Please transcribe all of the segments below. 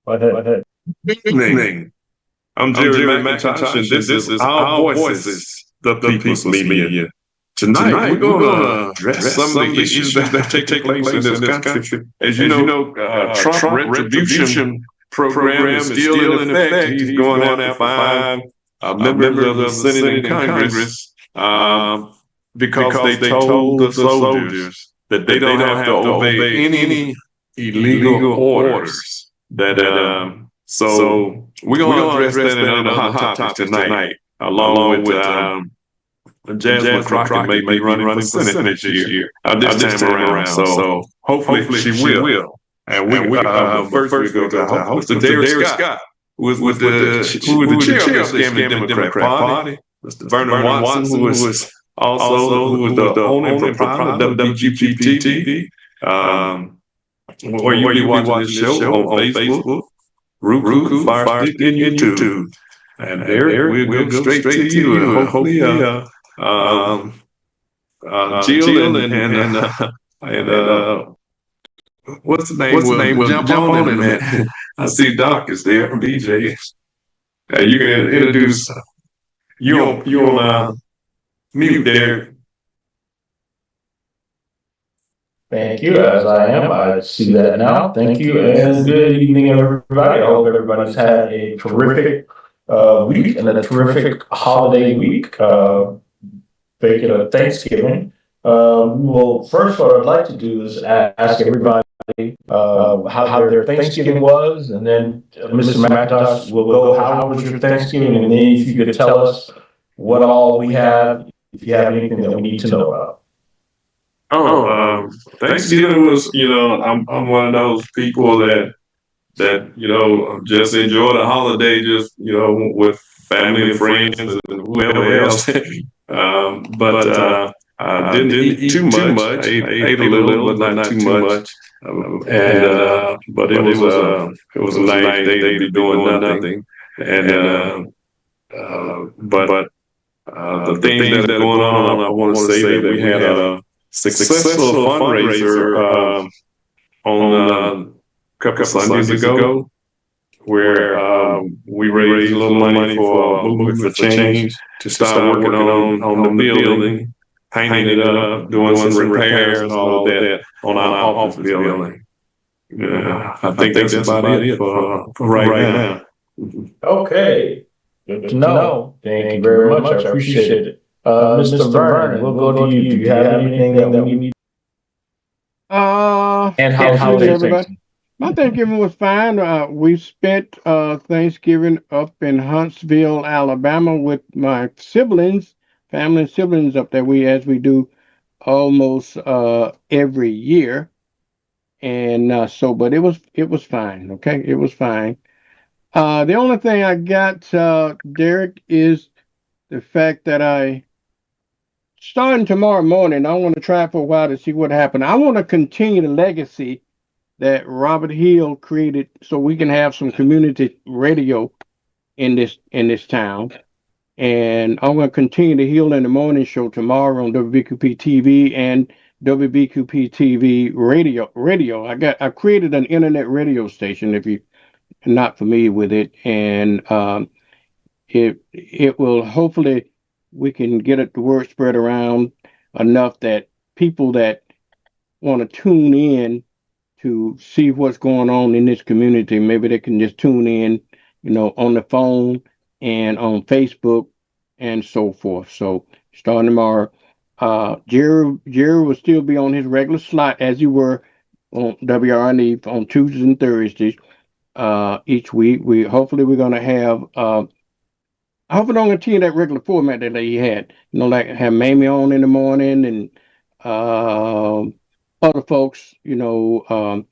Go ahead. Go ahead. Good evening. I'm Jerry McIntosh, and this is Our Voices, the People's Media. Tonight, we're going to address some of the issues that take place in this country. As you know, Trump retribution program is still in effect. He's going after five members of the Senate and Congress because they told the soldiers that they don't have to obey any illegal orders. So we're going to address that in other hot topics tonight, along with Jasmine Crockett may be running for Senate next year, this time around. So hopefully she will. And first we go to our host, Derek Scott, who was the chair of the Democrat Party, Mr. Vernon Watson, who was the owner and proprietor of WBQP. Where you be watching this show on Facebook, Roku, Fire Stick, and YouTube. And Derek, we'll go straight to you. And hopefully, Jill and what's the name? We'll jump on it, man. I see Doc is there from BJ. You can introduce you on mute, Derek. Thank you, as I am. I see that now. Thank you, and good evening, everybody. I hope everybody's had a terrific week and a terrific holiday week. Making a Thanksgiving. Well, first, what I'd like to do is ask everybody how their Thanksgiving was, and then Mr. McIntosh will go, how was your Thanksgiving? And then if you could tell us what all we have, if you have anything that we need to know about. Thanksgiving was, I'm one of those people that just enjoy the holiday, just with family and friends and whoever else. But I didn't eat too much. I ate a little, but not too much. But it was a nice day to be doing nothing. And but the things that are going on, I want to say that we had a successful fundraiser on a couple of Sundays ago, where we raised a little money for Movement for Change to start working on the building, painting it up, doing some repairs and all of that on our office building. I think that's about it for right now. Okay, good to know. Thank you very much. I appreciate it. Mr. Vernon, we'll go to you. Do you have anything that we need? And how everybody? My Thanksgiving was fine. We spent Thanksgiving up in Huntsville, Alabama, with my siblings, family and siblings up there. As we do almost every year, and but it was fine. Okay, it was fine. The only thing I got, Derek, is the fact that starting tomorrow morning, I want to try for a while to see what happened. I want to continue the legacy that Robert Hill created, so we can have some community radio in this town. And I'm going to continue the Hill in the Morning show tomorrow on WBQP TV and WBQP TV radio. I created an internet radio station, if you're not familiar with it, and it will, hopefully we can get the word spread around enough that people that want to tune in to see what's going on in this community, maybe they can just tune in, on the phone and on Facebook and so forth. So starting tomorrow, Jerry will still be on his regular slot as you were on WRNE on Tuesdays and Thursdays each week. Hopefully we're going to have I hope I don't continue that regular format that he had. Like have Mamie on in the morning and other folks, and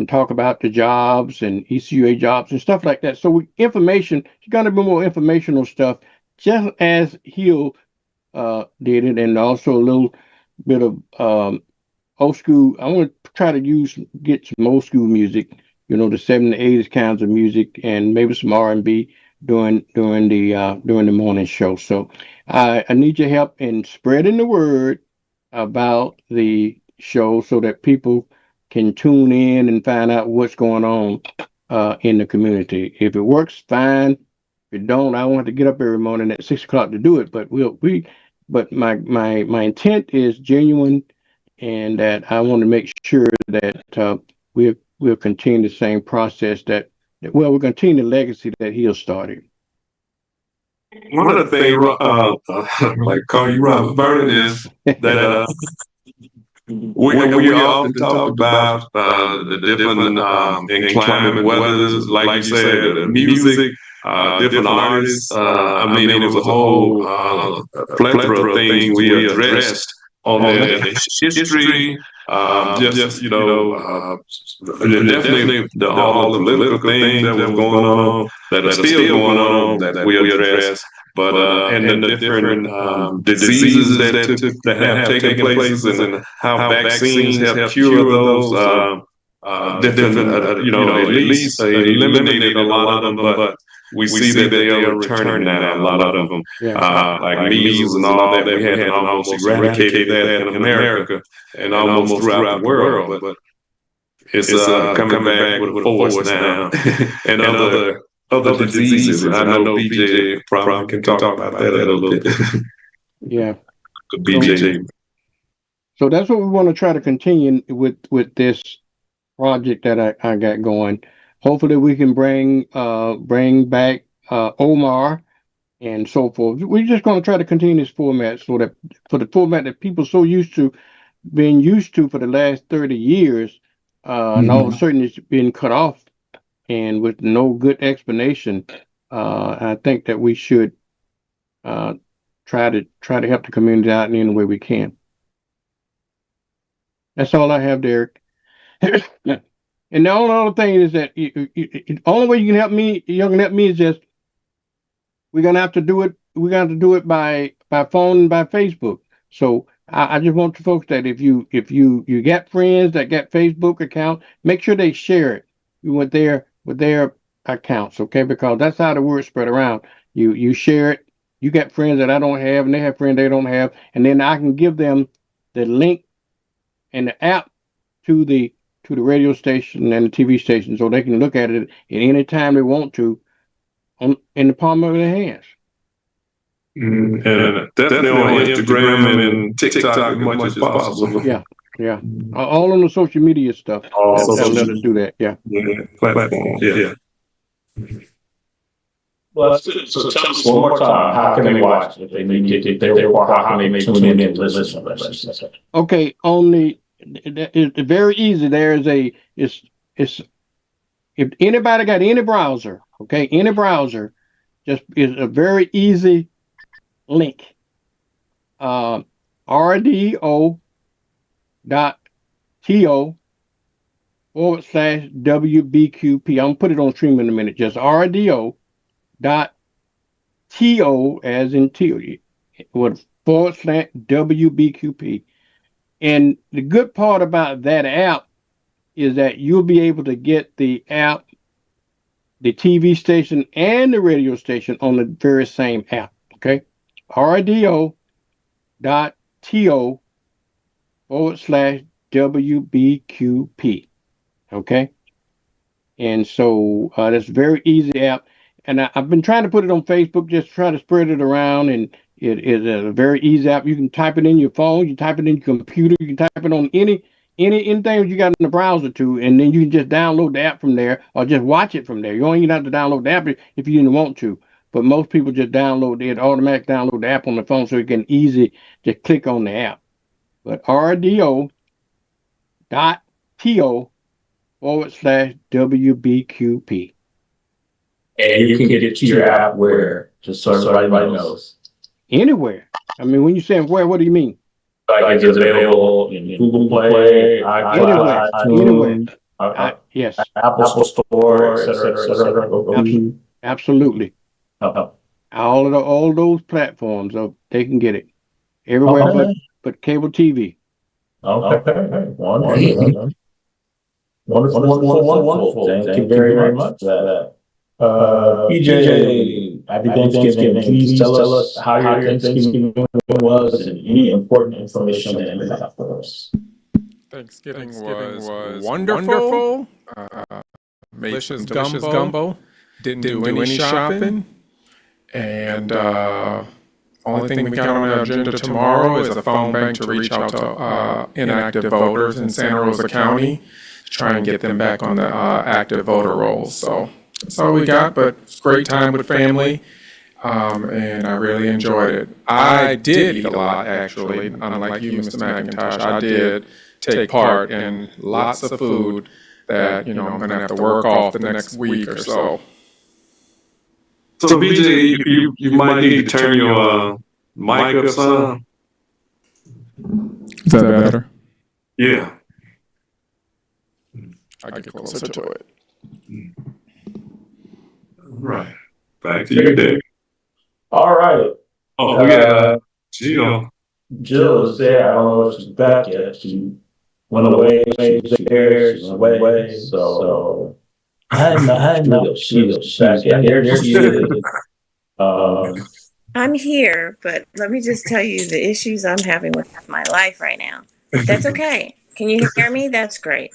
talk about the jobs and ECUA jobs and stuff like that. So information, it's going to be more informational stuff, just as Hill did it, and also a little bit of old school. I want to try to get some old school music, the 70s, 80s kinds of music, and maybe some R&B during the morning show. So I need your help in spreading the word about the show so that people can tune in and find out what's going on in the community. If it works, fine. If it don't, I won't have to get up every morning at 6 o'clock to do it. But but my intent is genuine, and that I want to make sure that we'll continue the same process we'll continue the legacy that he started. One of the things, like call you Robert Vernon, is that we often talk about the different inclement weathers, like you said, the music, different artists. I mean, it was a whole plethora of things we addressed on the history. Definitely all the political things that was going on, that are still going on, that we addressed. But and the different diseases that have taken places, and how vaccines help cure those different, at least eliminated a lot of them. But we see that they are returning now, a lot of them, like measles and all that. We had almost eradicated that in America and almost throughout the world. But it's coming back with force now, and other diseases. I know BJ probably can talk about that a little bit. Yeah. BJ. So that's what we want to try to continue with this project that I got going. Hopefully we can bring back Omar and so forth. We're just going to try to continue this format, so that for the format that people so been used to for the last 30 years, and all of a sudden it's been cut off, and with no good explanation. I think that we should try to help the community out in any way we can. That's all I have, Derek. And the only other thing is that the only way you can help me, is just we're gonna have to do it. We're gonna have to do it by phone and by Facebook. So I just want the folks that if you got friends that got Facebook account, make sure they share it with their accounts, okay? Because that's how the word spread around. You share it. You got friends that I don't have, and they have friends they don't have, and then I can give them the link and the app to the radio station and the TV station, so they can look at it at any time they want to, in the palm of their hands. And definitely on Instagram and TikTok as much as possible. Yeah. All on the social media stuff. They'll let us do that. Yeah. Platforms. Yeah. Well, so tell us one more time. How can they watch it? If they need to, how can they tune in to listen? Okay, it's very easy. It's if anybody got any browser, okay, any browser, just is a very easy link. rdo.to/WBQP. I'm gonna put it on stream in a minute. Just rdo.to as in T with /WBQP. And the good part about that app is that you'll be able to get the app, the TV station, and the radio station on the very same app. Okay, rdo.to/WBQP. Okay, and so that's a very easy app. And I've been trying to put it on Facebook, just try to spread it around. And it is a very easy app. You can type it in your phone, you type it in your computer, you can type it on anything you got in the browser too, and then you can just download the app from there, or just watch it from there. You don't even have to download the app if you didn't want to. But most people just automatically download the app on the phone, so you can easily just click on the app. But rdo.to/WBQP. And you can get it to your app where, just so everybody knows. Anywhere. I mean, when you say where, what do you mean? Like it's available in Google Play, iCloud, anywhere. Yes. Apple Store, etc. Absolutely. All those platforms, they can get it everywhere but cable TV. Okay. Wonderful. Thank you very much for that. PJ, happy Thanksgiving. Please tell us how your Thanksgiving was and any important information that you have for us. Thanksgiving was wonderful. made some delicious gumbo. Didn't do any shopping. And only thing we got on the agenda tomorrow is a phone bank to reach out to inactive voters in Santa Rosa County to try and get them back on the active voter rolls. So that's all we got, but it's a great time with family. And I really enjoyed it. I did eat a lot, actually, unlike you, Mr. McIntosh. I did take part in lots of food that, I'm going to have to work off the next week or so. So BJ, you might need to turn your mic up some. Is that better? Yeah. I get closer to it. Right. Back to you, Dave. All right. Oh, we got Jill. Jill is there. I don't know if she's back yet. She went away. She's there. She's away. So I know she's back. Yeah, there she is. I'm here, but let me just tell you the issues I'm having with my life right now. That's okay. Can you hear me? That's great.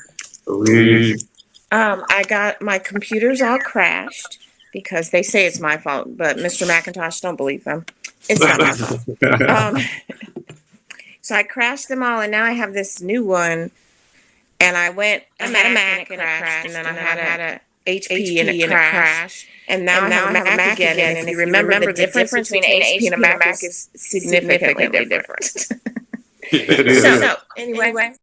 I got my computers all crashed because they say it's my fault, but Mr. McIntosh, don't believe them. It's not my fault. So I crashed them all, and now I have this new one. And I had a Mac and it crashed, and then I had a HP and it crashed. And now I have a Mac again, and if you remember, the difference between an HP and a Mac is significantly different. So anyway,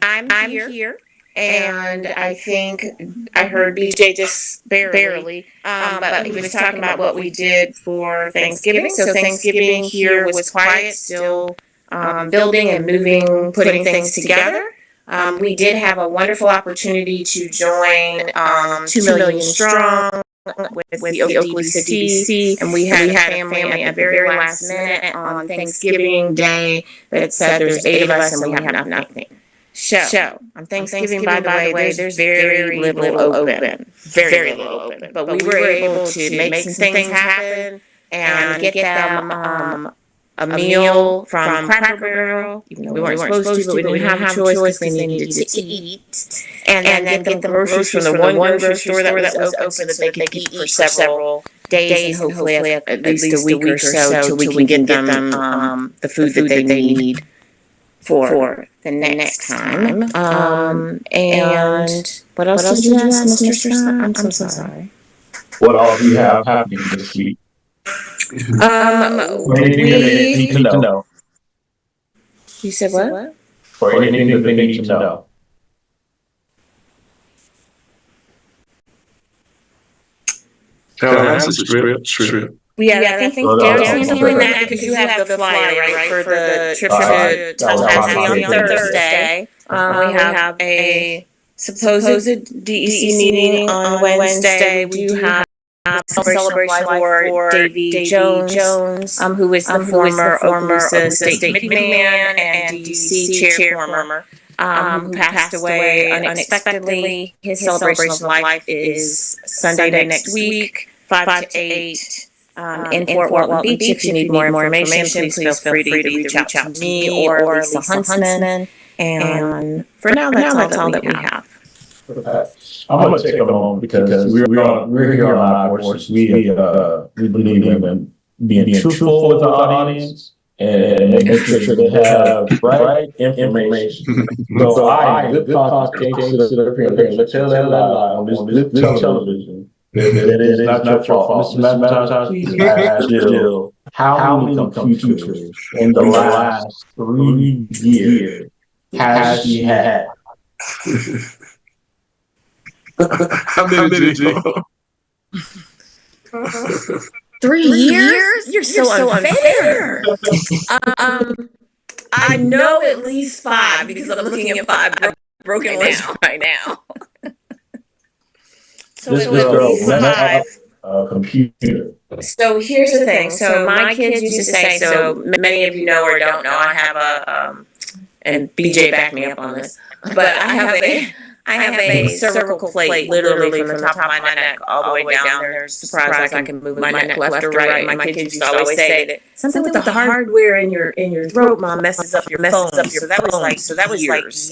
I'm here, and I think I heard BJ just barely, but he was talking about what we did for Thanksgiving. So Thanksgiving here was quiet, still building and moving, putting things together. We did have a wonderful opportunity to join 2 Million Strong with the Oklahoma CDC, and we had a family at the very last minute on Thanksgiving Day that said there's 8 of us and we have nothing. So on Thanksgiving, by the way, there's very little open, very little open. But we were able to make some things happen and get them a meal from Cracker Barrel. Even though we weren't supposed to, but we didn't have a choice because they needed to eat. And then get them groceries from the one grocery store that was open so that they could eat for several days and hopefully at least a week or so till we can get them the food that they need for the next time. And what else did you ask, Mr. Sun? I'm so sorry. What all do you have happening this week? Anything that they need to know. You said what? Or anything that they need to know. Strip. Yeah, I think Darren's doing that because you have the flyer, right, for the trip to Tallahassee on Thursday. We have a supposed DEC meeting on Wednesday. We do have a celebration for Davy Jones, who is the former Okaloosa State Committee man and DEC chair who passed away unexpectedly. His celebration of life is Sunday next week, 5 to 8. In Fort Walton Beach. If you need more information, please feel free to reach out to me or Lisa Huntsman. And for now, that's all that we have. I'm going to take a moment because we're here on our horses. We believe in being truthful with the audience and making sure they have right information. So I, good conscience, can't sit up here and tell that lie on this television. That is not your fault. Mr. McIntosh, please ask Jill how many computers in the last 3 years has she had? How many, Jill? 3 years? You're so unfair. I know at least 5 because I'm looking at 5 broken lists right now. So This it was girl at least 5. Computer. So here's the thing. So my kids used to say, so many of you know or don't know, I have and BJ backed me up on this, but I I have a cervical plate literally from the top of my neck all the way down. They're surprised I can move my neck left or right. And my kids used to always say that something with the hardware in your throat, Mom, messes up your phone. So that was like years.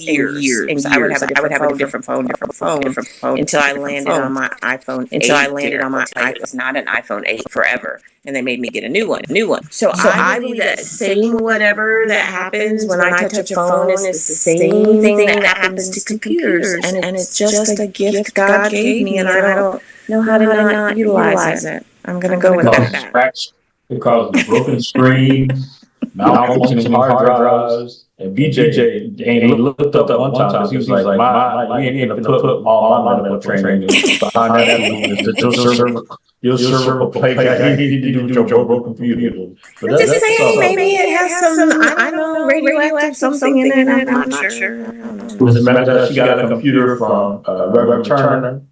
And I would have a different phone until I landed on my iPhone. It was not an iPhone 8 forever. And they made me get a new one. So I believe that same whatever that happens when I touch a phone is the same thing that happens to computers. And it's just a gift God gave me, and I don't know how to not utilize it. I'm going to go with that. Cracks, it causes broken screens, malfunctioning hard drives. And BJ ain't looked up one time. He was like, "You ain't gonna put all my medical training behind that. Your cervical plate got anything to do with your broken computer." But I'm just saying, maybe it has some, I don't know, radioactive something in it. I'm not sure. As a matter of fact, she got a computer from Reverend Turner.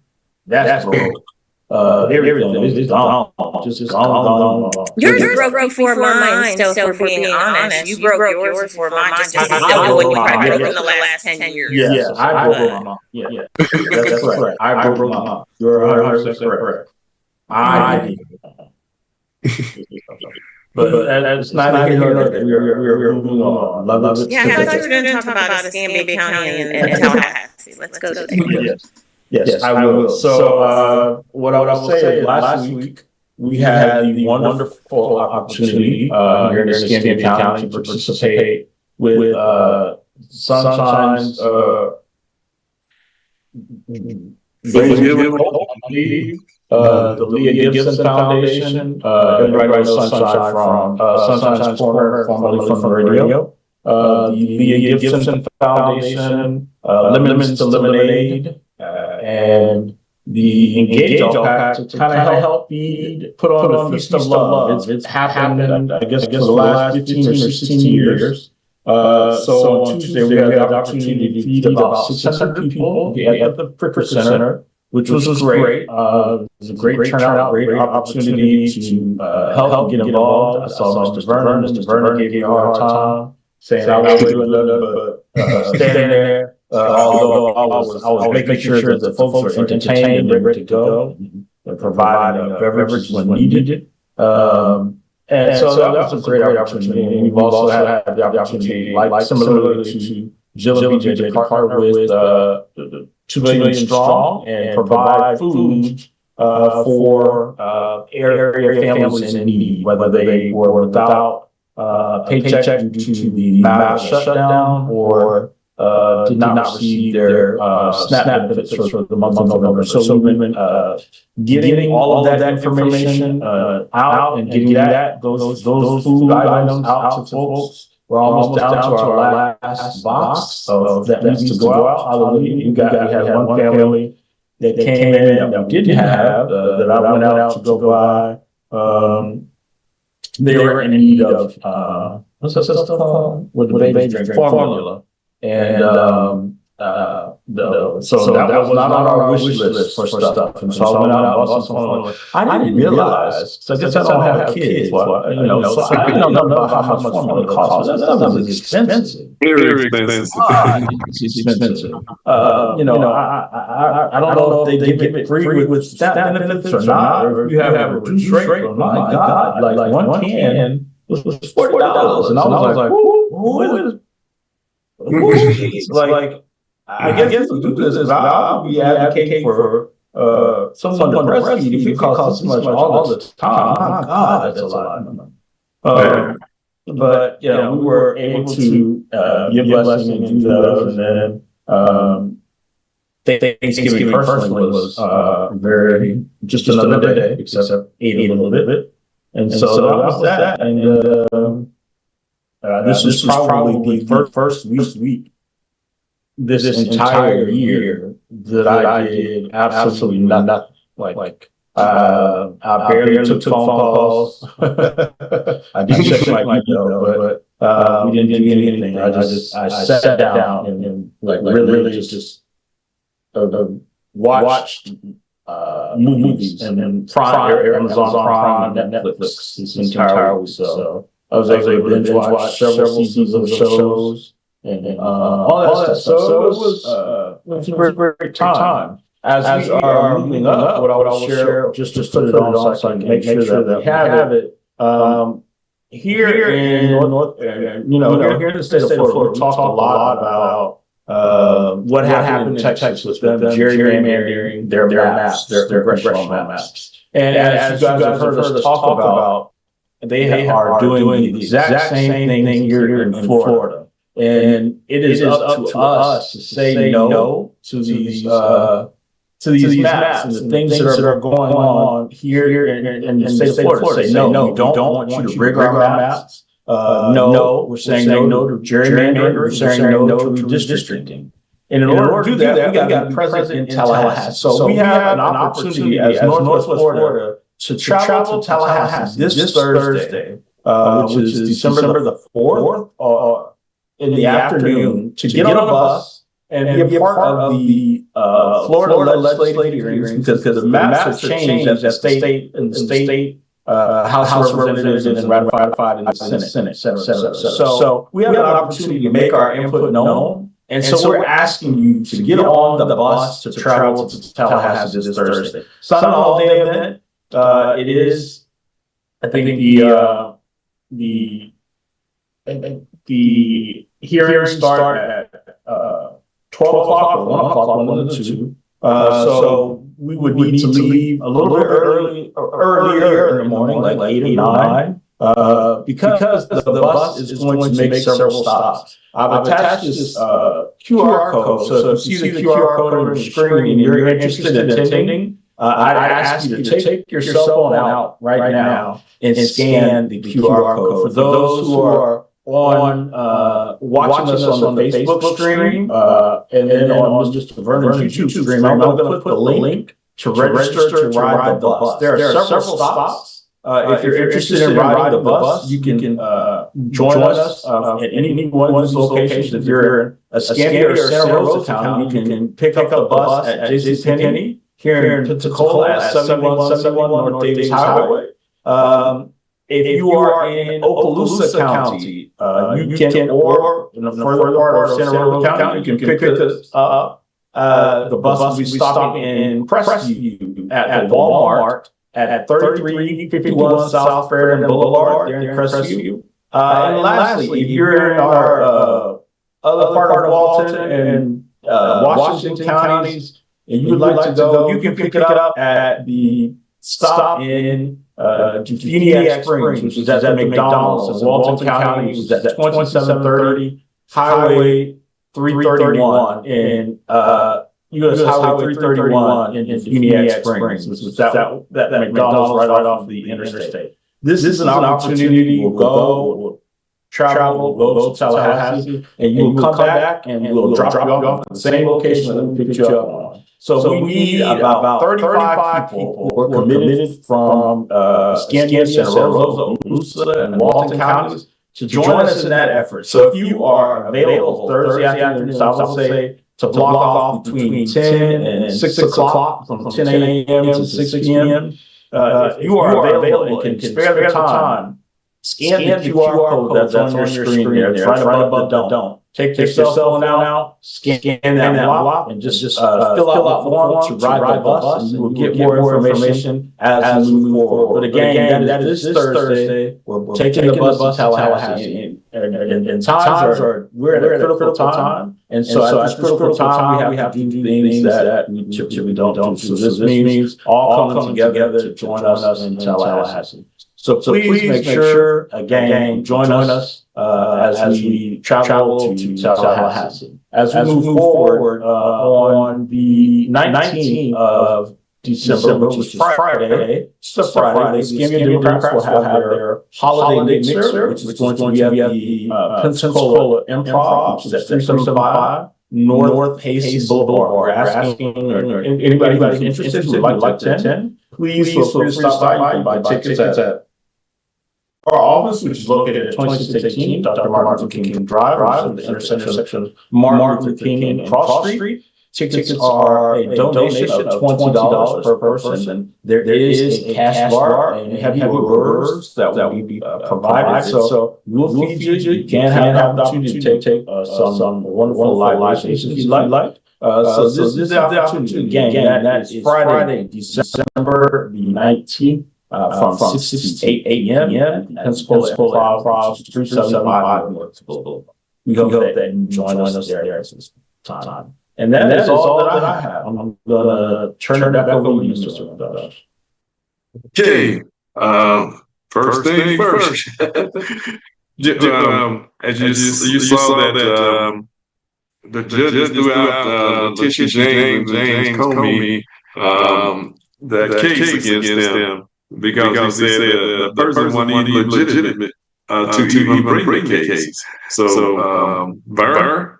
That's broke. Everything is gone. Just gone. Yours broke before mine, still, for being honest. You broke yours before mine. Just when you probably broke in the last 10 years. Yes, I broke mine. Yeah, that's correct. I broke mine. You're 100% correct. I did. But that's not here nor there. We're moving on. Love it. Yeah, I thought you were going to talk about Escambia County and Tallahassee. Let's go to that. Yes, I will. So, what I would say is last week we had the wonderful opportunity here in Escambia County to participate with Sunshine's the Leah Gibson Foundation. Everybody knows Sunshine from Sunshine's Corner, formerly from the radio. The Leah Gibson Foundation, Lemons to Lemonade, and the Engage All Pack to kind of help put on a feast of love. It's happened, I guess, for the last 15 or 16 years. So on Tuesday, we had the opportunity to feed about 600 people at the Fricker Center, which was great. It was a great turnout, great opportunity to help get involved. I saw Mr. Vernon. Mr. Vernon gave me a hard time, saying I was doing nothing but standing there. Although I was making sure that the folks were entertained and ready to go, and providing beverages when needed. And so that was a great opportunity. And we've also had the opportunity, like similarly to Jill and BJ, to partner with 2 Million Strong and provide food for area families in need, whether they were without paycheck due to the mass shutdown or did not receive their SNAP benefits for the month of November. So we've been getting all of that information out and getting those food items out to folks. We're almost down to our last box of that needs to go out. Hallelujah. We had one family that came in that we didn't have that I went out to go buy. They were in need of what's that stuff called? What the baby drink? Formula. And so that was not on our wish list for stuff. And so I went out and bought some formula. I didn't realize, so I guess I don't have kids. So I didn't know about how much formula costs. That stuff is expensive. Very expensive. It's expensive. I don't know if they give it free with SNAP benefits or not, or if you have a reduced rate. Oh my God, like one can was $40. And I was like, who is like, I guess to do this is I'll be advocating for someone to breastfeed if it costs so much all the time. My God, that's a lot of money. But yeah, we were able to give blessings and do those, and then Thanksgiving personally was very just another day, except ate a little bit, and so that was that. And this was probably the first week this entire year that I did absolutely nothing. Like I barely took phone calls. I did check my email, but we didn't do anything. I sat down and like really just watched movies and Prime, Amazon Prime, and Netflix this entire week. So I was able to binge watch several seasons of shows and all that stuff. So it was a great time. As we are moving up, what I will share, just put it on so I can make sure that we have it. Here in North, here in the state of Florida, we talked a lot about what happened in Texas with them gerrymandering their maps, their congressional maps. And as you guys have heard us talk about, they are doing the exact same thing here in Florida. And it is up to us to say no to these maps and the things that are going on here in the state of Florida. Say no, we don't want you to rig our maps. No, we're saying no to gerrymandering. We're saying no to redistricting. And in order to do that, we got to be present in Tallahassee. So we have an opportunity as Northwest Florida to travel to Tallahassee this Thursday, which is December the 4th, in the afternoon, to get on a bus and be a part of the Florida legislative hearings, because the maps have changed at the state House of Representatives and ratified in the Senate, et cetera, et cetera. So we have an opportunity to make our input known. And so we're asking you to get on the bus to travel to Tallahassee this Thursday. It's not an all-day event. It is, I think, the hearings start at 12 o'clock or 1 o'clock, one of the two. So we would need to leave a little bit earlier in the morning, like 8 or 9, because the bus is going to make several stops. I've attached this QR code, so if you see the QR code on the screen and you're interested in attending, I'd ask you to take your cell phone out right now and scan the QR code. For those who are on watching us on the Facebook stream, and then on just Vernon's YouTube stream, I'm going to put the link to register to ride the bus. There are several stops. If you're interested in riding the bus, you can join us at any one of these locations. If you're in Escambia or Santa Rosa County, you can pick up the bus at JCPenney here in Pensacola at 7171 North Davis Highway. If you are in Okaloosa County, you can, or in the further part of Santa Rosa County, you can pick us up. The bus will be stopping in Crestview at Walmart at 3351 South Fairland Boulevard there in Crestview. And lastly, if you're in our other part of Walton and Washington counties, and you would like to go, you can pick it up at the stop in Phoenix Springs, which is at the McDonald's in Walton County, which is at 2730 Highway 331 in U.S. Highway 331 in Phoenix Springs, which is that McDonald's right off the interstate. This is an opportunity. We'll travel, we'll go to Tallahassee, and you will come back and we'll drop you off at the same location that we picked you up on. So we need about 35 people who are committed from Escambia, Santa Rosa, Okaloosa, and Walton counties to join us in that effort. So if you are available Thursday afternoon, I would say to block off between 10 and 6 o'clock, from 10 a.m. to 6 p.m. If you are available and can spare the time, scan the QR code that's on your screen there. It's right above the don't. Take your cell phone out, scan that block, and just fill out the form to ride the bus, and you will get more information as we move forward. But again, that is this Thursday. We're taking the bus to Tallahassee, and times are, we're at a critical time, and so at this critical time, we have to do things that we typically don't do. So this means all coming together to join us in Tallahassee. So please make sure, again, join us as we travel to Tallahassee. As we move forward on the 19th of December, which is Friday, Escambia Democrats will have their holiday mixer, which is going to be at the Pensacola Improv, which is at 375 North Pace Boulevard. We're asking anybody who's interested who would like to attend, please feel free to stop by and buy tickets at our office, which is located at 2618 Dr. Martin Luther King Drive, the intersection of Martin Luther King and Cross Street. Tickets are a donation of $20 per person. There is a cash bar and heavy orders that will be provided. So we'll feed you. You can have the opportunity to take some wonderful libations if you like. So this is the opportunity. Again, that is Friday, December the 19th, from 6 to 8 a.m. at the Principal Improv, 375 North Boulevard. We hope that you join us there at this time. And that is all that I have. I'm gonna turn it back over to you, Mr. Dodge. Okay. First thing first. As you saw that the judges threw out Letitia James and James Comey the case against them because they said the person wasn't even legitimate to even bring the case. So, Burr.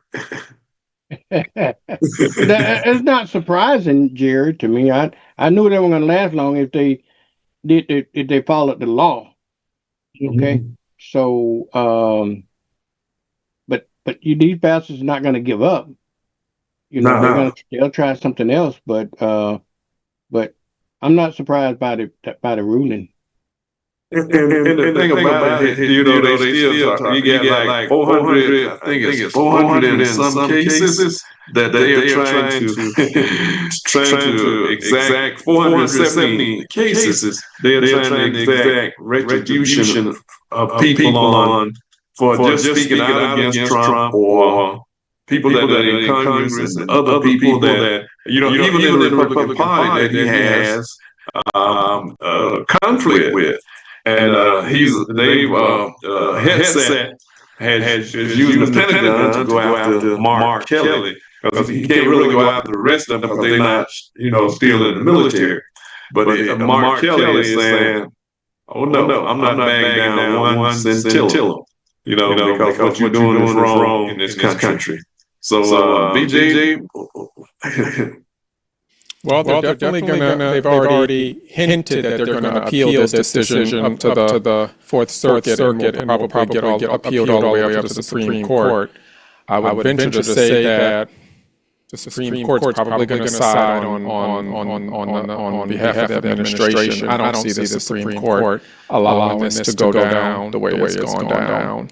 It's not surprising, Jared, to me. I knew they weren't going to last long if they followed the law. Okay, so but these bastards are not going to give up. They'll try something else. But I'm not surprised by the ruling. And the thing about it, they still talk. You got like 400, I think it's 400 in some cases that they are trying to exact 470 cases. They are trying to exact retribution of people on for just speaking out against Trump, or people that are in Congress and other people that even in the Republican Party that he has conflict with. And Headset has using the Pentagon to go after Mark Kelly, because he can't really go after the rest of them because they're not, still in the military. But Mark Kelly is saying, "Oh no, I'm not backing down one scintilla, because what you're doing is wrong in this country." So, BJ. Well, they're definitely gonna. They've already hinted that they're gonna appeal this decision up to the Fourth Circuit and probably get appealed all the way up to the Supreme Court. I would venture to say that the Supreme Court's probably going to side on behalf of the administration. I don't see the Supreme Court allowing this to go down the way it's gone down.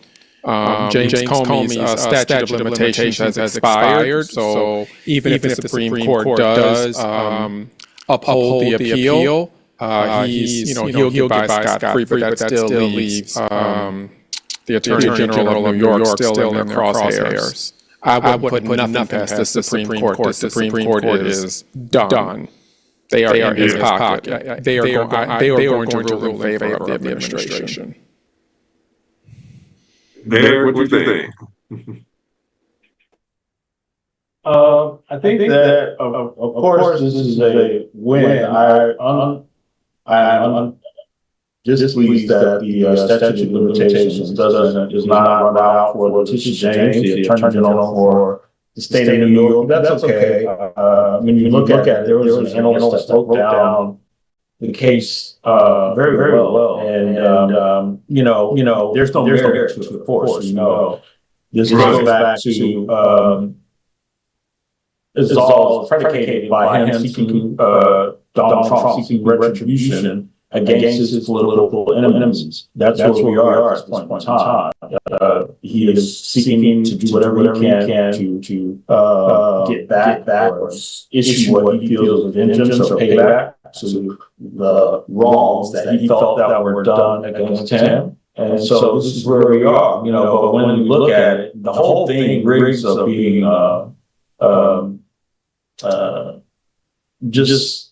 James Comey's statute of limitations has expired, so even if the Supreme Court does uphold the appeal, he'll get by scot-free, but that still leaves the Attorney General of New York still in their crosshairs. I would put nothing past the Supreme Court. The Supreme Court is done. They are in his pocket. They are going to rule in favor of the administration. Derek, what do you think? I think that of course this is a win. I'm displeased that the statute of limitations does not run out for Letitia James, the Attorney General for the state of New York. That's okay. When you look at it, there was an analyst that broke down the case very, very well, and there's no merit to it, of course. This goes back to it's all predicated by him seeking Donald Trump seeking retribution against his political enemies. That's where we are at this point in time. He is seeking to do whatever he can to get back or issue what he feels is vengeance or payback to the wrongs that he felt that were done against him. And so this is where we are, but when you look at it, the whole thing reeks of being just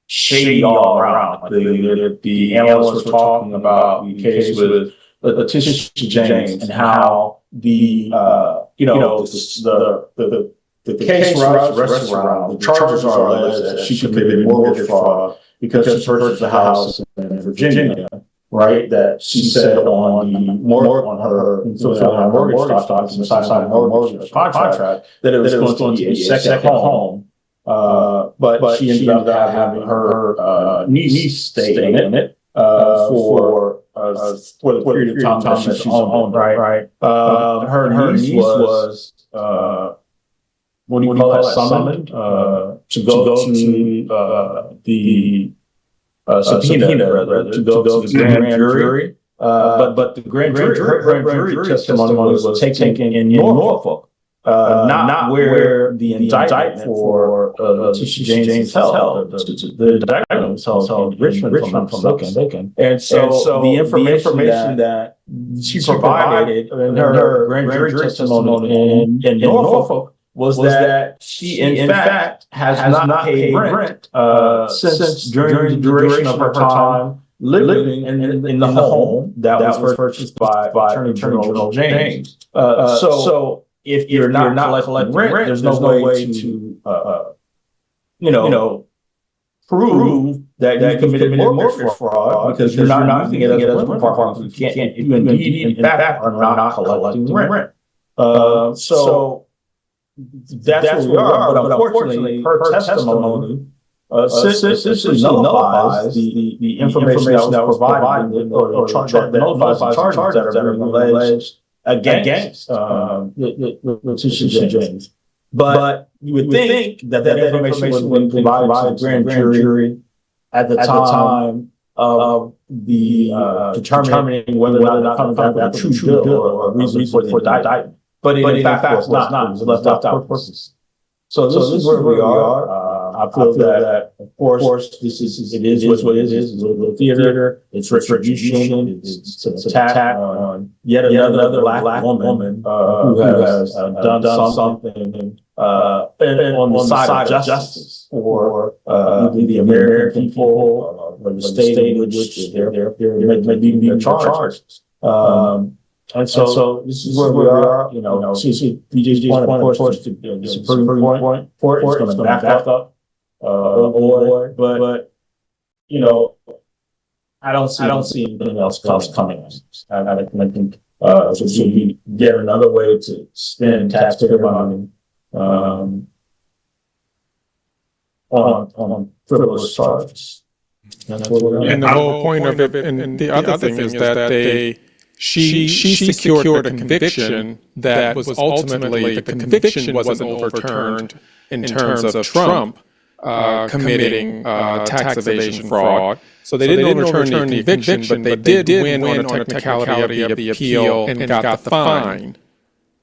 shady all around. Like the analysts were talking about the case with Letitia James and how the case rests around, the charges are alleged that she committed mortgage fraud because she purchased a house in Virginia, right? That she said on her mortgage documents and signed her mortgage contract that it was going to be a second home. But she ended up having her niece stay in it for the period of time that she's owned, right? Her niece was what do you call it? Summoned to go to the subpoena, rather, to go to the grand jury. But the grand jury testimony was taken in Norfolk. not where the indictment for Letitia James is held. The indictment was held in Richmond, if I'm not mistaken. And so the information that she provided in her grand jury testimony in Norfolk was that she, in fact, has not paid rent since during the duration of her time living in the home that was purchased by Attorney General James. So if you're not collecting rent, there's no way to prove that you committed mortgage fraud because you're not using it as a rental property. You can't, if you indeed, in fact, are not collecting rent. So that's where we are. But unfortunately, her testimony essentially nullifies the information that was provided, or that nullifies the charges that are being alleged against Letitia James. But you would think that information would be provided to the grand jury at the time of the determining whether or not that was a true bill or a reason for the indictment. But in fact, it was not. It was left out for purposes. So this is where we are. I feel that, of course, it is what it is. It's a little theater. It's retribution. It's an attack on yet another black woman who has done something on the side of justice for the American people, or the state in which they're being charged. And so this is where we are. BJ's point, of course, to the Supreme Court is going to back up. But I don't see anything else coming. I think so we get another way to spend taxpayer money on frivolous charges. And the whole point of it, and the other thing is that she secured a conviction that was ultimately, the conviction wasn't overturned in terms of Trump committing tax evasion fraud. So they didn't overturn the conviction, but they did win on a technicality of the appeal and got the fine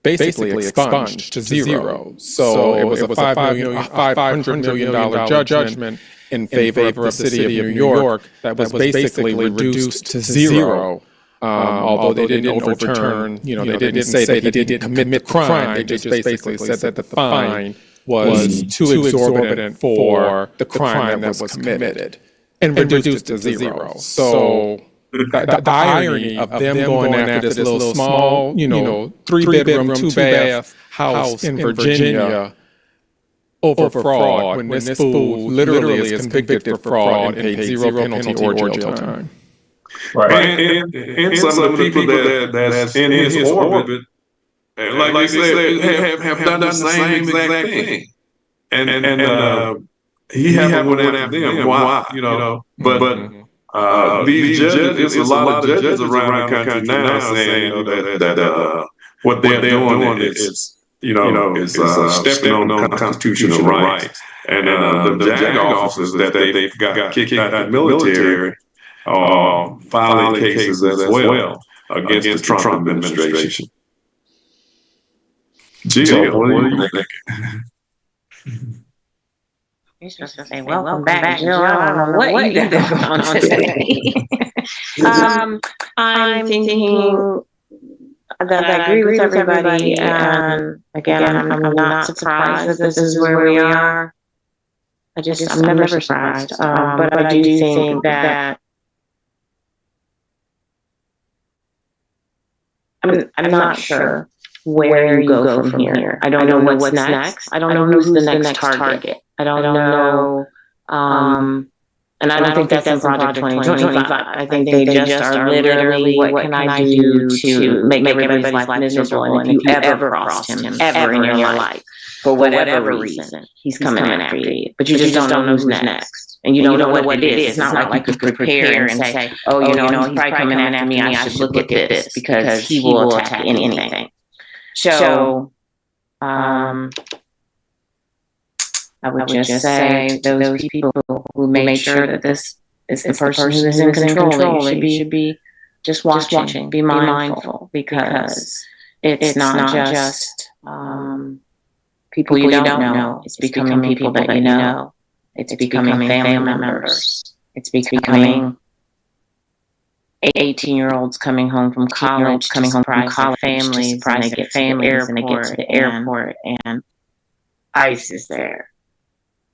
basically expunged to zero. So it was a $500 million judgment in favor of the city of New York that was basically reduced to zero. Although they didn't overturn, they didn't say that he didn't commit the crime. They just basically said that the fine was too exorbitant for the crime that was committed and reduced to zero. So the irony of them going after this little small, 3-bedroom, 2-bath house in Virginia over fraud, when this fool literally is convicted for fraud and paid zero penalty or jail time. Right. And some of the people that's in his orbit, like you said, have done the same exact thing. And he haven't went after them. Why? But these judges, there's a lot of judges around the country now saying that what they're doing is stepping on constitutional rights. And the JAG officers that they've got kicked out of the military filing cases as well against the Trump administration. Jill, what do you think? You're supposed to say, welcome back, Jill. I don't know what you got going on today. I'm thinking that I agree with everybody. And again, I'm not surprised that this is where we are. I'm never surprised. But I do think that I'm not sure where you go from here. I don't know what's next. I don't know who's the next target. I don't know. And I don't think that's in Project 2025. I think they just are literally, what can I do to make everybody's life miserable? And if you ever crossed him, ever in your life, for whatever reason, he's coming after you. But you just don't know who's next. And you don't know what it is. It's not like you could prepare and say, he's probably coming after me. I should look at this because he will attack anything. So, I would just say those people who made sure that this is the person who is in control, they should be just watching, be mindful, because it's not just people you don't know. It's becoming people that you know. It's becoming family members. It's becoming 18-year-olds coming home from college, coming home from college families, and they get to the airport, and ICE is there.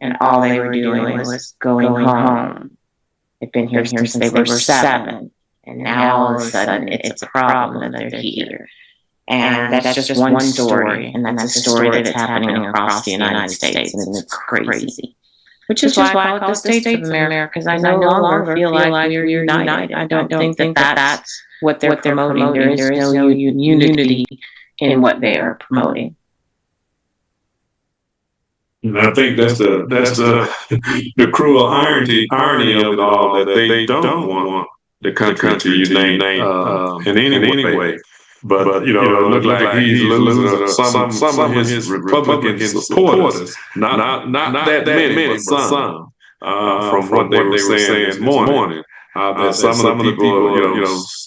And all they were doing was going home. They've been here since they were 7. And now all of a sudden it's a problem that they're here. And that's just one story. And that's a story that's happening across the United States. And it's crazy. Which is why I call it the States of America, because I no longer feel like we're united. I don't think that that's what they're promoting. There is no unity in what they are promoting. And I think that's the cruel irony of it all, that they don't want the country to unite in any way. But it looked like he's losing some of his Republican supporters. Not that many, but some. From what they were saying this morning, that some of the people,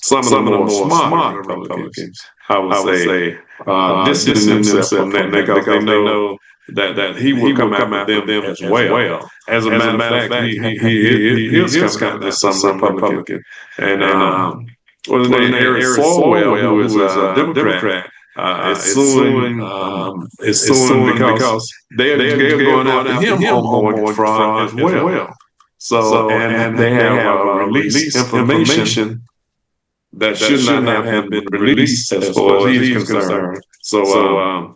some of the more smart Republicans, I would say, distancing themselves from that because they know that he will come after them as well. As a matter of fact, he is coming after some Republican. And what's his name? Eric Swalwell, who is a Democrat, is suing because they're going after him on mortgage fraud as well. So, and they have released information that should not have been released as far as he's concerned. So,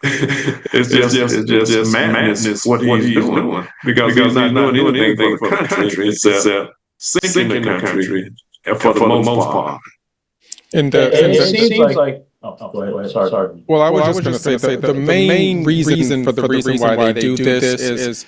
it's just madness what he's doing, because he's not doing anything for the country except sinking the country for the most part. And it seems like go ahead. Sorry. Well, I was just going to say that the main reason for the reason why they do this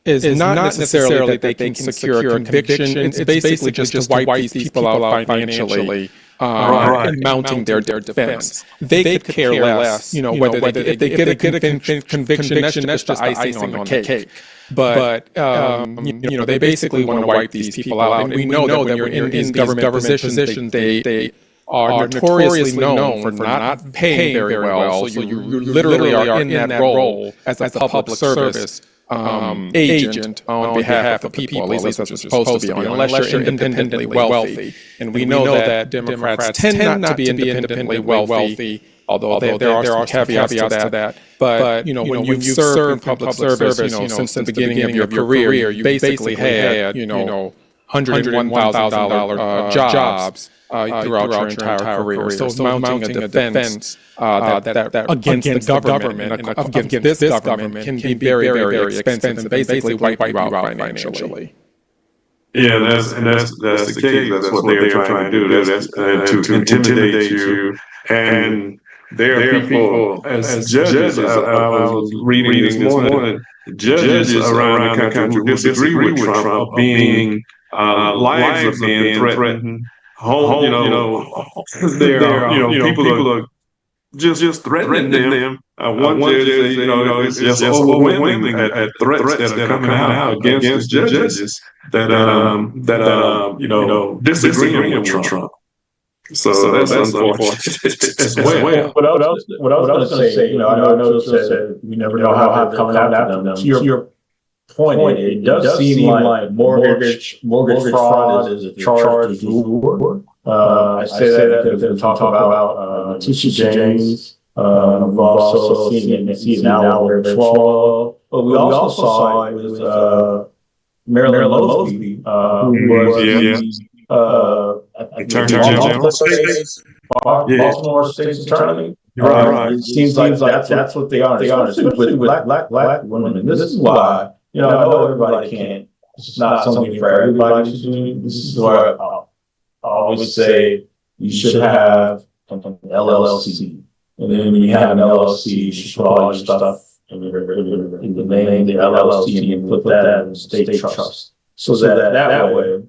is not necessarily that they can secure a conviction. It's basically just to wipe these people out financially. And mounting their defense. They could care less, whether if they get a conviction, that's just the icing on the cake. But they basically want to wipe these people out. And we know that when you're in these government positions, they are notoriously known for not paying very well. So you literally are in that role as a public service agent on behalf of the people. At least that's what you're supposed to be on, unless you're independently wealthy. And we know that Democrats tend not to be independently wealthy, although there are some caveats to that. But when you've served in public service, since the beginning of your career, you basically had $101,000 jobs throughout your entire career. So mounting a defense that against the government and against this government can be very, very expensive and basically wipe you out financially. Yeah, that's the case. That's what they're trying to do. That's to intimidate you. And there are people as judges. I was reading this morning. Judges around the country who disagree with Trump being lives are being threatened. There are people are just threatening them. One judge says, it's just overwhelming at threats that are coming out against the judges that disagreeing with Trump. So that's unfortunate as well. What I was going to say, I know Joe said we never know how they're coming after them. To your point, it does seem like mortgage fraud is a charge du jour. I say that because we talk about Tisha James. We've also seen it now with Swalwell. But we also saw it with Marilyn Mosby, who was Attorney General, Baltimore State's Attorney. Right. It seems like that's what they are, especially with black women. And this is why, I know everybody can't. It's not something for everybody to do. This is why I always say you should have an LLC. And then when you have an LLC, you should put all your stuff in the name of the LLC and put that in the state trust. So that way,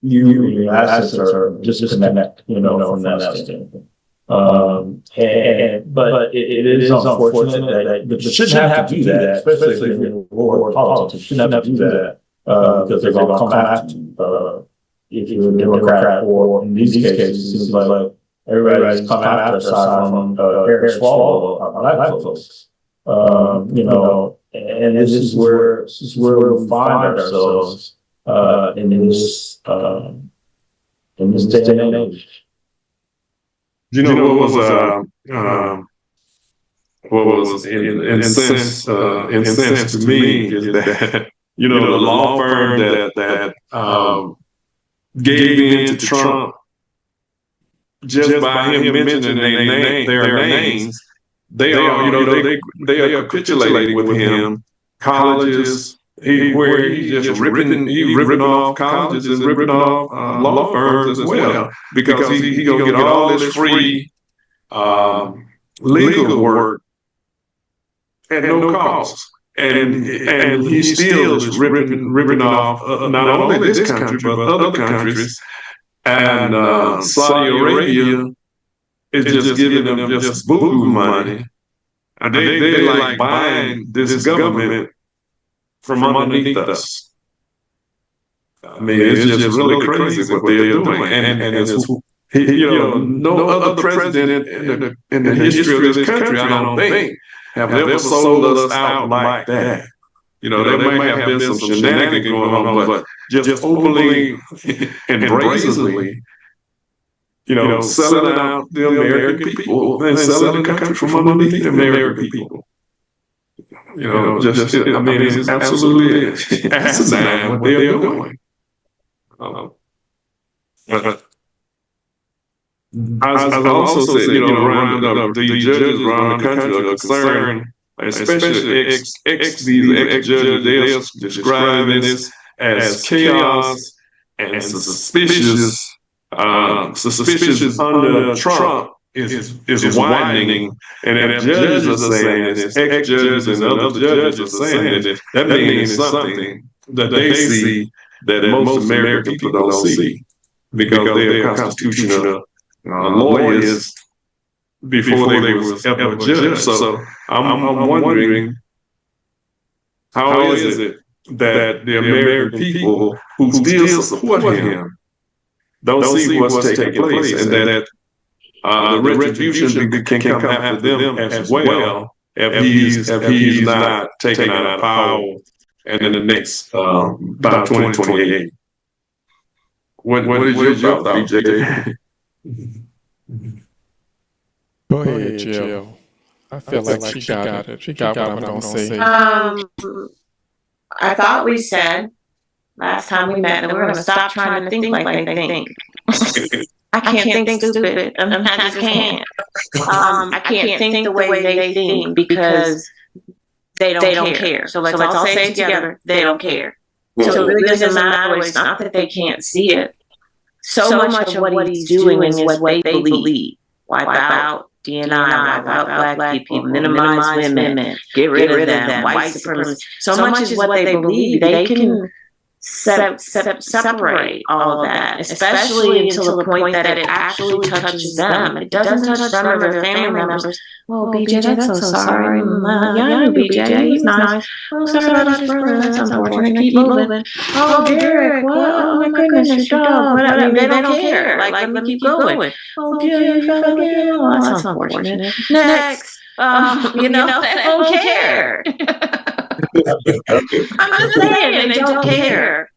your assets are disconnected, from that standpoint. But it is unfortunate that you shouldn't have to do that, especially if you're in war politics. You shouldn't have to do that because they're going to come after you if you're a Democrat, or in these cases, it seems like everybody's come after aside from Eric Swalwell, our black folks. And this is where we find ourselves in this day and age. What was incensed to me is that the law firm that gave in to Trump just by him mentioning their names, they are capitulating with him. Colleges, where he's just ripping off colleges and ripping off law firms as well, because he gonna get all this free legal work at no cost, and he still is ripping off not only this country but other countries, and Saudi Arabia is just giving them just boo money, and they like buying this government from underneath us. I mean, it's just really crazy what they're doing, and it's no other president in the history of this country, I don't think, have ever sold us out like that. There might have been some shenanigans going on, but just openly and brazenly, selling out the American people and selling the country from underneath the American people. It's absolutely asinine what they're doing. But I also said, around the judges around the country are concerned, especially these ex-judges, they are describing this as chaos and suspicious under Trump is widening, and if judges are saying this, ex-judges and other judges are saying this, that means something that they see that most American people don't see, because they're constitutional lawyers before they was ever judged. So I'm wondering, how is it that the American people who still support him don't see what's taking place, and that the retribution can come after them as well if he's not taken out of power and in the next by 2028. What is your thought, BJ? Go ahead, Jill. I feel like she got it. She got what I'm going to say. I thought we said last time we met that we were going to stop trying to think like they think. I can't think stupid. I just can't. I can't think the way they think because they don't care. So let's all say it together. They don't care. So it really doesn't matter. It's not that they can't see it. So much of what he's doing is what they believe. Wipe out DNI, wipe out black people, minimize women, get rid of them, white supremacy. So much is what they believe. They can separate all of that, especially until the point that it actually touches them. It doesn't touch them or their family members. Oh, BJ, that's so sorry. Yeah, I knew BJ. He's nice. Oh, sorry about his brother. That's unfortunate. Keep moving. Oh, Derek, what? Oh, my goodness, your dog. Whatever. They don't care. Like, let me keep going. Oh, Jill, you fell again. Oh, that's unfortunate. Next. They don't care. I'm just saying, they don't care.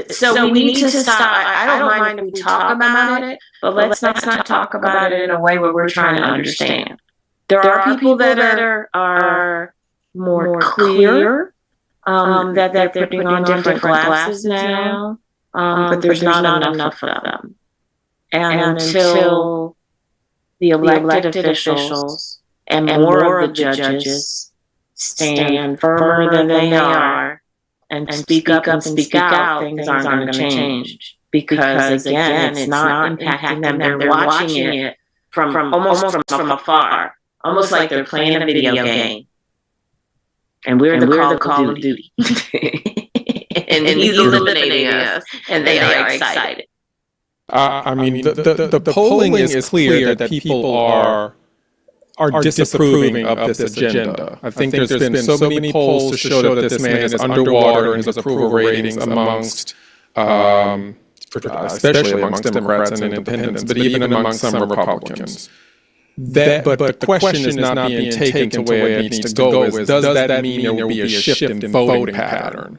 So we need to stop. I don't mind if we talk about it, but let's not talk about it in a way where we're trying to understand. There are people that are more clear, that they're putting on different glasses now, but there's not enough of them. And until the elected officials and more of the judges stand firmer than they are and speak up and speak out, things aren't going to change. Because again, it's not impacting them. They're watching it from almost from afar, almost like they're playing a video game. And we're the Call of Duty. and he's eliminating us, and they are excited. I mean, the polling is clear that people are disapproving of this agenda. I think there's been so many polls to show that this man is underwater in his approval ratings amongst especially amongst Democrats and independents, but even amongst some Republicans. But the question is not being taken to where it needs to go is, does that mean there will be a shift in voting pattern?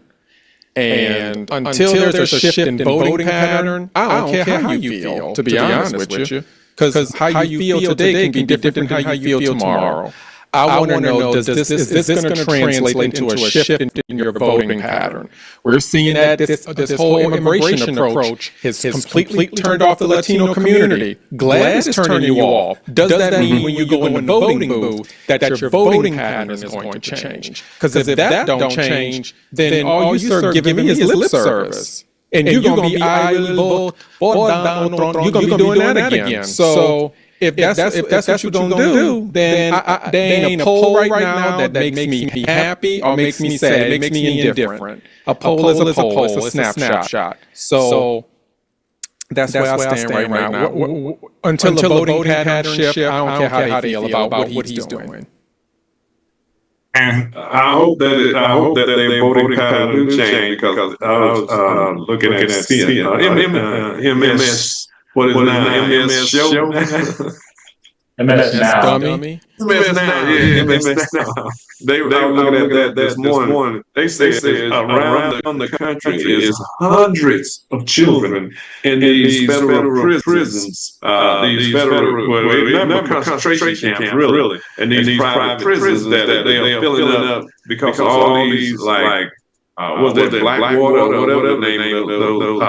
And until there's a shift in voting pattern, I don't care how you feel, to be honest with you, because how you feel today can be different than how you feel tomorrow. I want to know, is this going to translate into a shift in your voting pattern? We're seeing that this whole immigration approach has completely turned off the Latino community. Glad it's turning you off. Does that mean when you go in the voting booth that your voting pattern is going to change? Because if that don't change, then all you start giving me is lip service. And you're going to be I really vote for Donald Trump. You're going to be doing that again. So if that's what you're going to do, then there ain't a poll right now that makes me happy or makes me sad. It makes me indifferent. A poll is a poll. It's a snapshot. So that's where I stand right now. Until the voting pattern shift, I don't care how they feel about what he's doing. And I hope that their voting pattern do change, because I was looking at MS. What is now? MS show? MS now. Dummy. MS now. Yeah, MS now. They were looking at that this morning. They say around the country is hundreds of children in these federal prisons. These federal concentration camps, really, and these private prisons that they are filling up because of all these was that Blackwater or whatever the name of those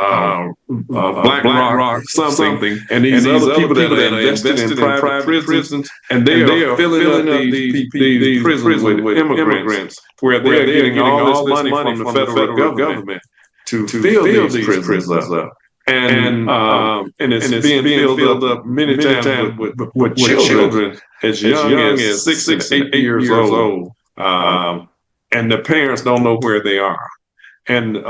Black Rock something, and these other people that are invested in private prisons, and they are filling up these prisons with immigrants, where they're getting all this money from the federal government to fill these prisons up. And it's being filled up many times with children as young as 6 and 8 years old. And the parents don't know where they are. And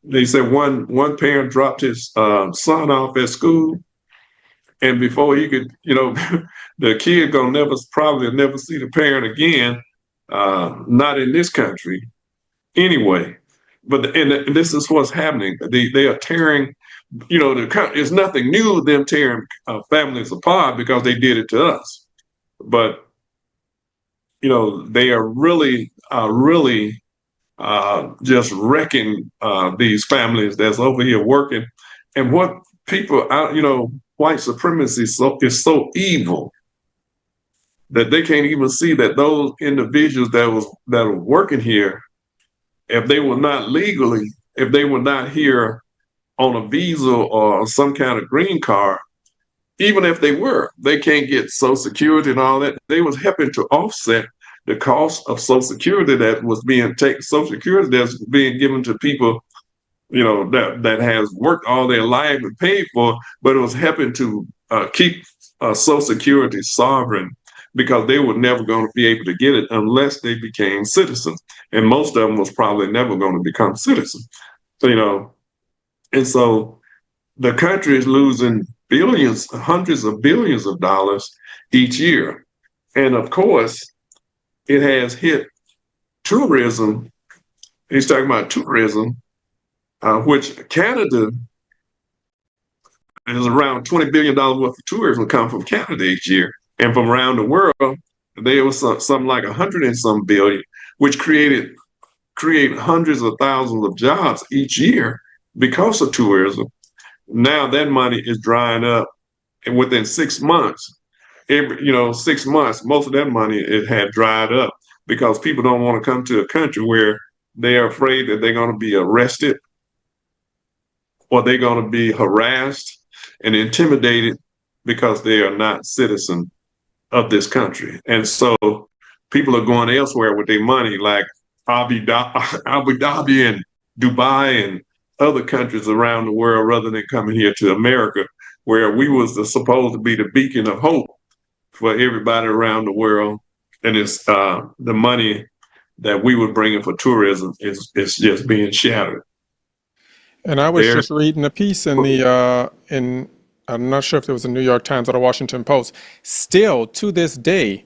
they said one parent dropped his son off at school, and before he could, the kid gonna probably never see the parent again. Not in this country, anyway. But and this is what's happening. They are tearing. It's nothing new them tearing families apart, because they did it to us. But they are really just wrecking these families that's over here working. And what people, white supremacy is so evil that they can't even see that those individuals that are working here, if they were not legally, if they were not here on a visa or some kind of green card, even if they were, they can't get Social Security and all that. They was helping to offset the cost of Social Security that was being taken, Social Security that's being given to people, that has worked all their life and paid for, but it was helping to keep Social Security sovereign, because they were never going to be able to get it unless they became citizens. And most of them was probably never going to become citizens. So, and so the country is losing billions, hundreds of billions of dollars each year. And of course, it has hit tourism. He's talking about tourism, which Canada is around $20 billion worth of tourism come from Canada each year. And from around the world, there was something like 100 and some billion, which create hundreds of thousands of jobs each year because of tourism. Now that money is drying up, and within 6 months, 6 months, most of that money it had dried up, because people don't want to come to a country where they are afraid that they're going to be arrested, or they're going to be harassed and intimidated because they are not citizens of this country. And so people are going elsewhere with their money, like Abu Dhabi and Dubai and other countries around the world, rather than coming here to America, where we was supposed to be the beacon of hope for everybody around the world. And it's the money that we were bringing for tourism is just being shattered. And I was just reading a piece in I'm not sure if it was the New York Times or the Washington Post. Still, to this day,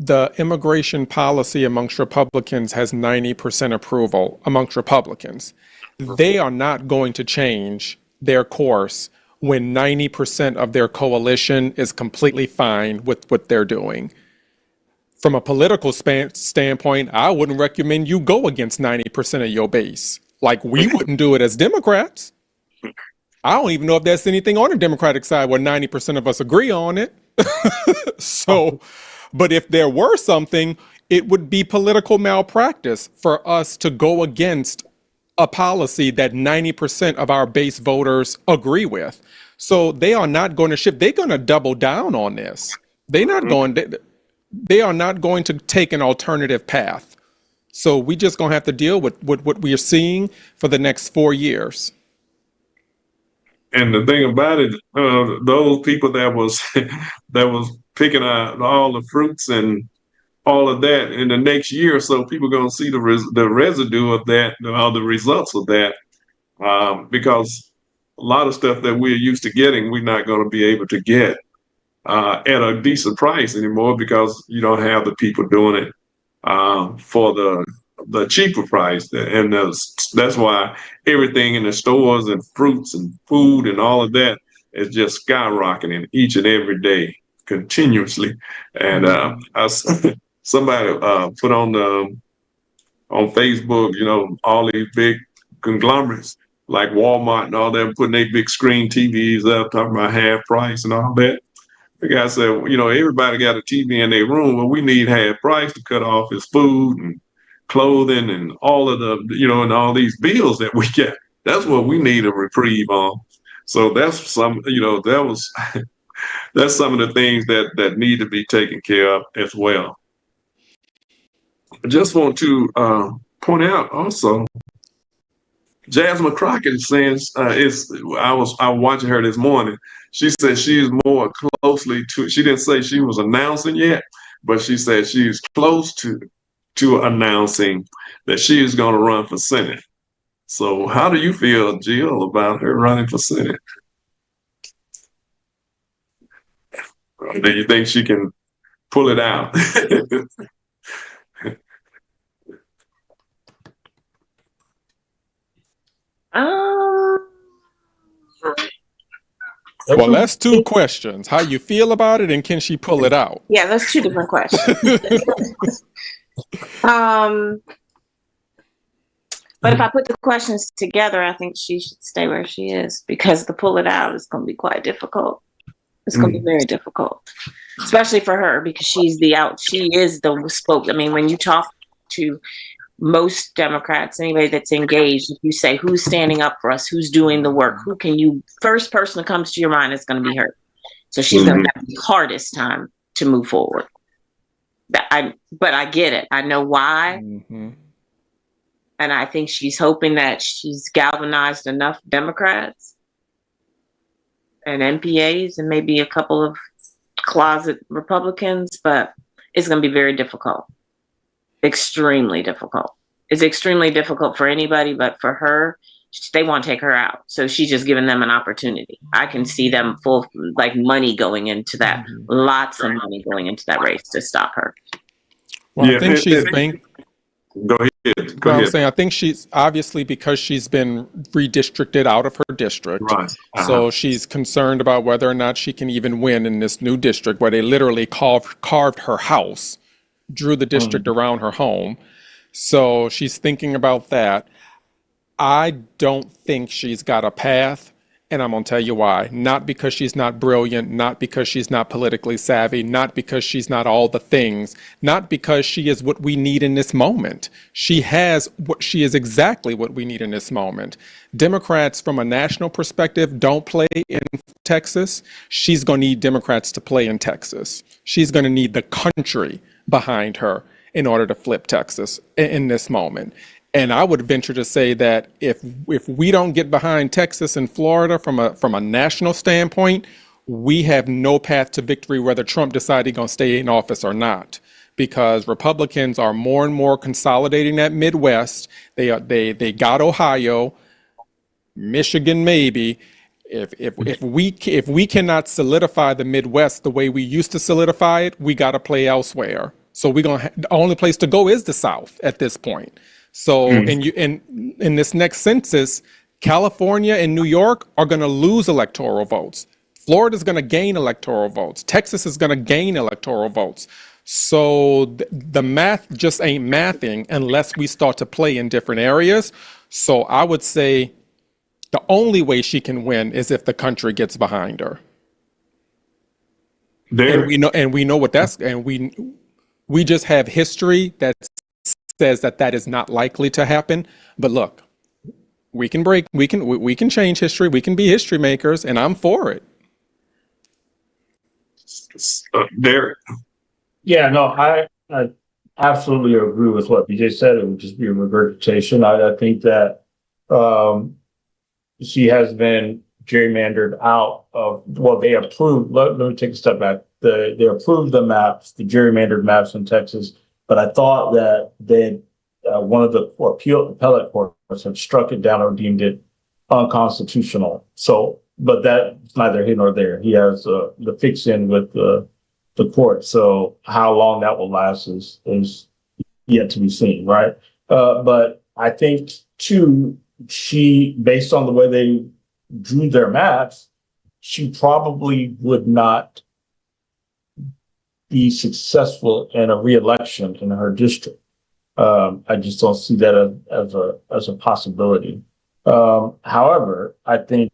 the immigration policy amongst Republicans has 90% approval amongst Republicans. They are not going to change their course when 90% of their coalition is completely fine with what they're doing. From a political standpoint, I wouldn't recommend you go against 90% of your base. Like we wouldn't do it as Democrats. I don't even know if there's anything on the Democratic side where 90% of us agree on it. So, but if there were something, it would be political malpractice for us to go against a policy that 90% of our base voters agree with. So they are not going to shift. They're going to double down on this. They are not going to take an alternative path. So we just going to have to deal with what we are seeing for the next 4 years. And the thing about it, those people that was picking out all the fruits and all of that in the next year or so, people are going to see the residue of that, all the results of that, because a lot of stuff that we're used to getting, we're not going to be able to get at a decent price anymore because you don't have the people doing it for the cheaper price. And that's why everything in the stores and fruits and food and all of that is just skyrocketing each and every day continuously. And somebody put on Facebook, all these big conglomerates like Walmart and all them putting their big screen TVs up, talking about half price and all that. The guy said, everybody got a TV in their room. Well, we need half price to cut off his food and clothing and all of the, and all these bills that we get. That's what we need a reprieve on. So that's that's some of the things that need to be taken care of as well. I just want to point out also, Jasmine Crockett is saying I was watching her this morning. She said she's more closely to. She didn't say she was announcing yet, but she said she's close to announcing that she is going to run for Senate. So, how do you feel, Jill, about her running for Senate? Do you think she can pull it out? Well, that's two questions. How you feel about it and can she pull it out? Yeah, that's two different questions. But if I put the questions together, I think she should stay where she is because to pull it out is going to be quite difficult. It's going to be very difficult, especially for her because she is the spoke. I mean, when you talk to most Democrats, anybody that's engaged, if you say who's standing up for us, who's doing the work, first person that comes to your mind is going to be her. So she's going to have the hardest time to move forward. But I get it. I know why. Mm-hmm. And I think she's hoping that she's galvanized enough Democrats and MPAs and maybe a couple of closet Republicans, but it's going to be very difficult. Extremely difficult. It's extremely difficult for anybody, but for her, they want to take her out. So she's just giving them an opportunity. I can see them full, money going into that, lots of money going into that race to stop her. Well, I think she's Go ahead. I'm saying I think she's obviously because she's been redistricted out of her district. Right. So she's concerned about whether or not she can even win in this new district where they literally carved her house, drew the district around her home. So she's thinking about that. I don't think she's got a path. And I'm going to tell you why. Not because she's not brilliant, not because she's not politically savvy, not because she's not all the things, not because she is what we need in this moment. She is exactly what we need in this moment. Democrats from a national perspective don't play in Texas. She's going to need Democrats to play in Texas. She's going to need the country behind her in order to flip Texas in this moment. And I would venture to say that if we don't get behind Texas and Florida from a national standpoint, we have no path to victory whether Trump decides he's going to stay in office or not. Because Republicans are more and more consolidating that Midwest. They got Ohio, Michigan maybe. If we cannot solidify the Midwest the way we used to solidify it, we got to play elsewhere. So the only place to go is the South at this point. So, in this next census, California and New York are going to lose electoral votes. Florida's going to gain electoral votes. Texas is going to gain electoral votes. So the math just ain't mathing unless we start to play in different areas. So I would say the only way she can win is if the country gets behind her. And we know what that's, and we just have history that says that is not likely to happen. But look, we can change history. We can be history makers, and I'm for it. Derek. Yeah, no, I absolutely agree with what BJ said. It would just be a regurgitation. I think that she has been gerrymandered out of, well, they approved, let me take a step back. They approved the maps, the gerrymandered maps in Texas, but I thought that one of the appellate courts had struck it down or deemed it unconstitutional. So, but that's neither here nor there. He has the fix in with the court. So how long that will last is yet to be seen, right? But I think too, based on the way they drew their maps, she probably would not be successful in a re-election in her district. I just don't see that as a possibility. However, I think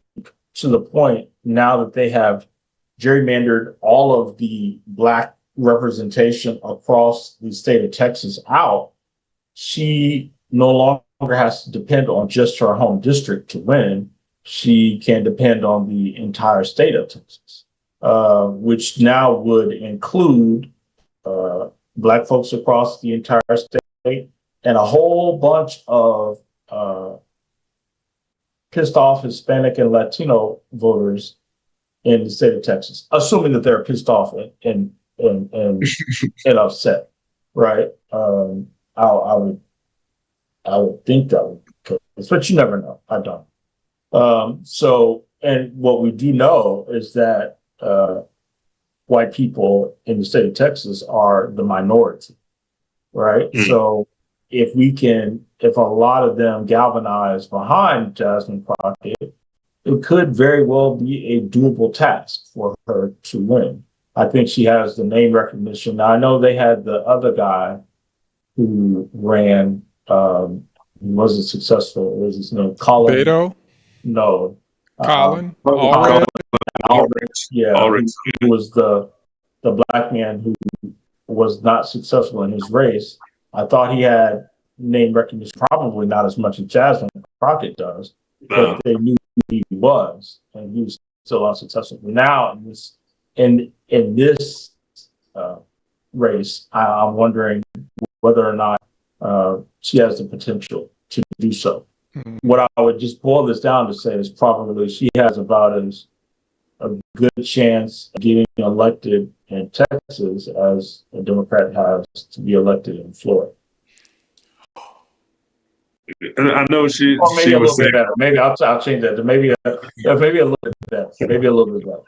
to the point now that they have gerrymandered all of the Black representation across the state of Texas out, she no longer has to depend on just her home district to win. She can depend on the entire state of Texas, which now would include Black folks across the entire state and a whole bunch of pissed off Hispanic and Latino voters in the state of Texas, assuming that they're pissed off and upset, right? I would think that would be the case, but you never know. I don't. So, and what we do know is that white people in the state of Texas are the minority, right? Mm-hmm. So if a lot of them galvanize behind Jasmine Crockett, it could very well be a doable task for her to win. I think she has the name recognition. Now, I know they had the other guy who ran, he wasn't successful. What was his name? Colin. Beto? No. Colin? Allred. Yeah. Who was the Black man who was not successful in his race. I thought he had name recognition, probably not as much as Jasmine Crockett does, but they knew who he was, and he was still unsuccessful. Now, in this race, I'm wondering whether or not she has the potential to do so. Mm-hmm. What I would just boil this down to say is probably she has about as a good chance of getting elected in Texas as a Democrat has to be elected in Florida. I know she. Or maybe she a was little bit better. Maybe I'll change that to maybe a little bit better. Maybe a little bit better.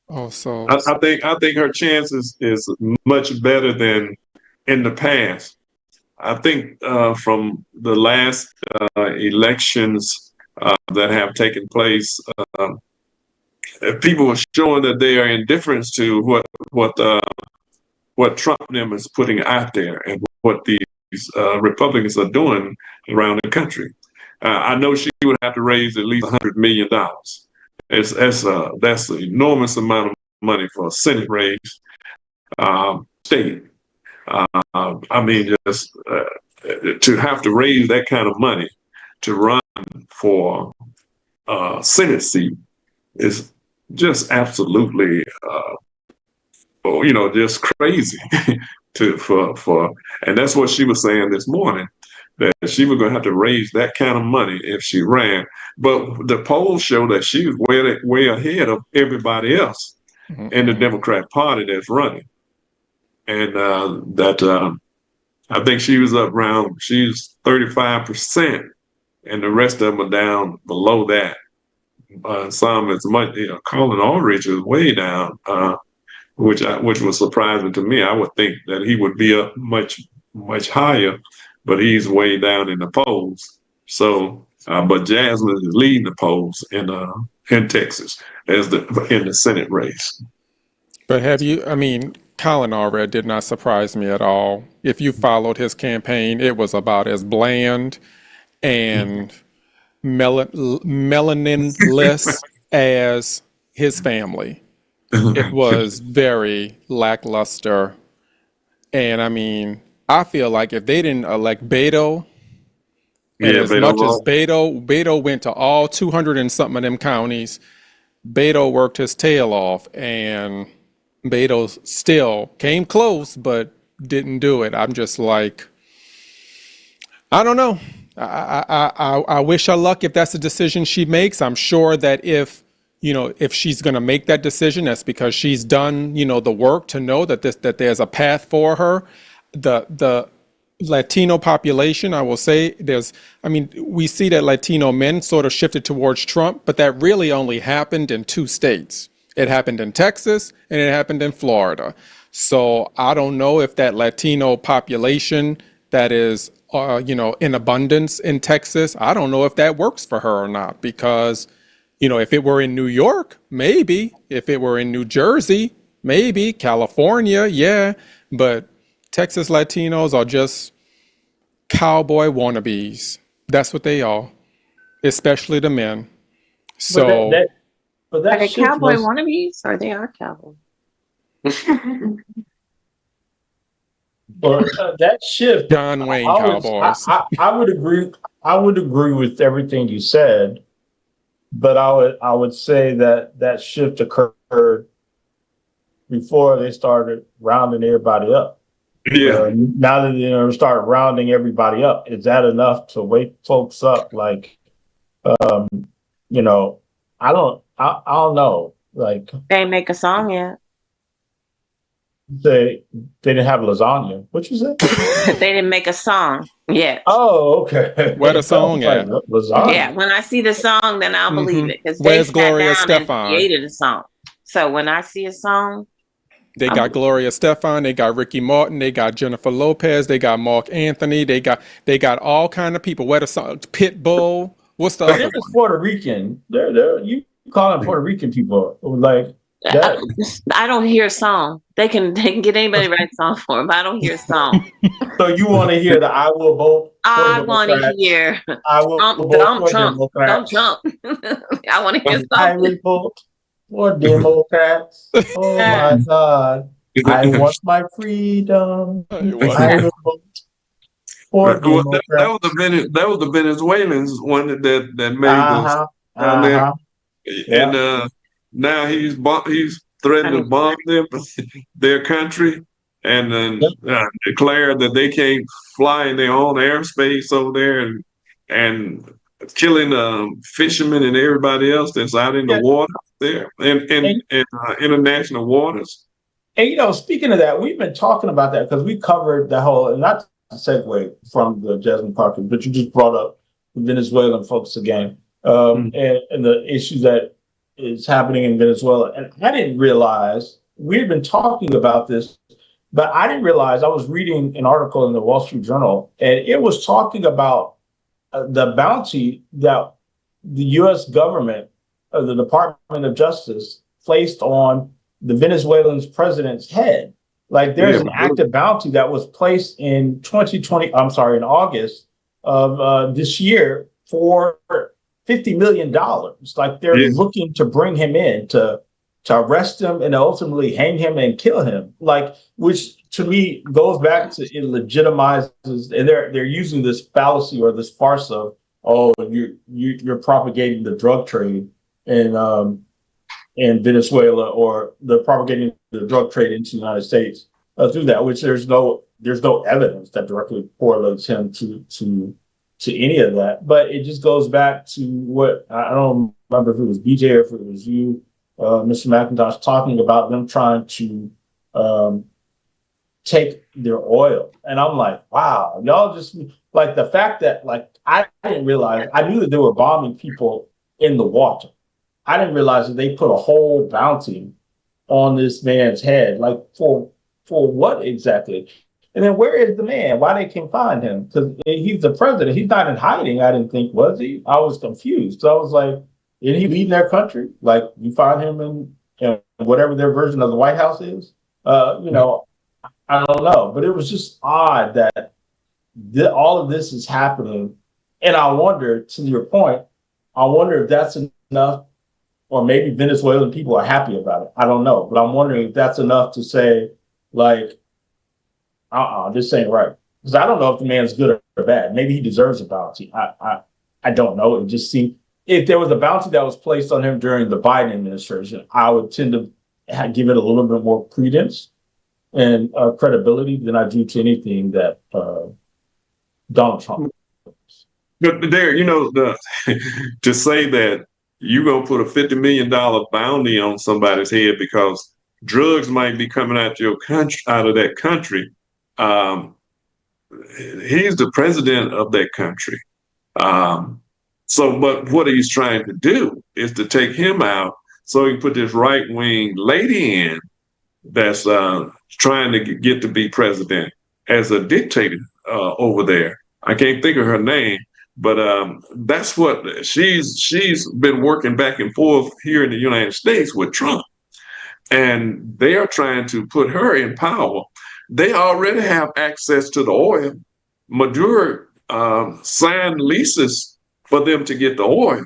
Oh, so I think her chances is much better than in the past. I think from the last elections that have taken place, people are showing that they are indifferent to what Trump them is putting out there and what these Republicans are doing around the country. I know she would have to raise at least $100 million. That's an enormous amount of money for a Senate race. State. I mean, just to have to raise that kind of money to run for a Senate seat is just absolutely, just crazy. And that's what she was saying this morning, that she was going to have to raise that kind of money if she ran. But the polls show that she was way ahead of everybody else in the Democrat Party that's running. And I think she was she's 35%, and the rest of them are down below that. Some as much, Colin Aldrich is way down. which was surprising to me. I would think that he would be up much higher, but he's way down in the polls. So, but Jasmine is leading the polls in Texas in the Senate race. But Colin Allred did not surprise me at all. If you followed his campaign, it was about as bland and melaninless as his family. It was very lackluster. And I feel like if they didn't elect Beto, and as Beto much as lost. Beto went to all 200 and something of them counties, Beto worked his tail off, and Beto still came close, but didn't do it. I'm just like, I don't know. I wish her luck if that's the decision she makes. I'm sure that if she's going to make that decision, that's because she's done, the work to know that there's a path for her. The Latino population, I will say, we see that Latino men sort of shifted towards Trump, but that really only happened in 2 states. It happened in Texas and it happened in Florida. So I don't know if that Latino population that is, in abundance in Texas, I don't know if that works for her or not, because, if it were in New York, maybe. If it were in New Jersey, maybe. California, yeah. But Texas Latinos are just cowboy wannabes. That's what they are, especially the men. So, are they cowboy wannabes or they are cowboy? But that shift, John Wayne Cowboys. I would agree. I would agree with everything you said, but I would say that shift occurred before they started rounding everybody up. Yeah. Now that they start rounding everybody up, is that enough to wake folks up? Like, I don't know. Like, they ain't make a song yet. They didn't have lasagna. What you said? They didn't make a song yet. Oh, okay. Where the song at? Lasagna. Yeah, when I see the song, then I'll believe it. Because Where's they Gloria sat down Estefan? and created a song. So when I see a song, they got Gloria Estefan, they got Ricky Martin, they got Jennifer Lopez, they got Mark Anthony, they got all kind of people. Where the song? Pitbull. What's the other one? Puerto Rican. They're you call them Puerto Rican people like that. I don't hear a song. They can get anybody to write a song for them, but I don't hear a song. So you want to hear the I will vote? I want to hear I will vote Trump. Don't jump. I want to hear I will vote for Democrats. Oh my God. I want my freedom. I will vote for Democrats. That was the Venezuelans one that made this. And now he's threatened to bomb their country, and then declared that they can't fly in their own airspace over there, and killing fishermen and everybody else that's out in the water there in international waters. And speaking of that, we've been talking about that because we covered the whole, and not to segue from the Jasmine Parker, but you just brought up the Venezuelan folks again, and the issue that is happening in Venezuela. And I didn't realize, we've been talking about this, but I didn't realize, I was reading an article in the Wall Street Journal, and it was talking about the bounty that the U.S. government, the Department of Justice, placed on the Venezuelan president's head. Like, there's an active bounty that was placed in in August of this year for $50 million. Like, they're looking to bring him in to arrest him and ultimately hang him and kill him. Like, which to me goes back to, it legitimizes, and they're using this fallacy or this farce of, oh, you're propagating the drug trade in Venezuela, or they're propagating the drug trade into the United States through that, which there's no evidence that directly correlates him to any of that. But it just goes back to what, I don't remember if it was BJ or if it was you, Mr. McIntosh, talking about them trying to take their oil. And I'm like, wow, y'all just, like, the fact that, like, I didn't realize, I knew that they were bombing people in the water. I didn't realize that they put a whole bounty on this man's head. Like for what exactly? And then where is the man? Why they can't find him? Because he's the president. He's not in hiding. I didn't think, was he? I was confused. So I was like, did he leave their country? Like you find him in whatever their version of the White House is? I don't know. But it was just odd that all of this is happening. And I wonder, to your point, I wonder if that's enough, or maybe Venezuelan people are happy about it. I don't know. But I'm wondering if that's enough to say, like, this ain't right. Because I don't know if the man's good or bad. Maybe he deserves a bounty. I don't know. It just seemed, if there was a bounty that was placed on him during the Biden administration, I would tend to give it a little bit more credence and credibility than I do to anything that Donald Trump. But there, to say that you're gonna put a $50 million bounty on somebody's head because drugs might be coming out your country, out of that country. He's the president of that country. But what he's trying to do is to take him out so he can put this right-wing lady in that's trying to get to be president as a dictator over there. I can't think of her name, but that's what she's been working back and forth here in the United States with Trump. And they are trying to put her in power. They already have access to the oil. Maduro signed leases for them to get the oil.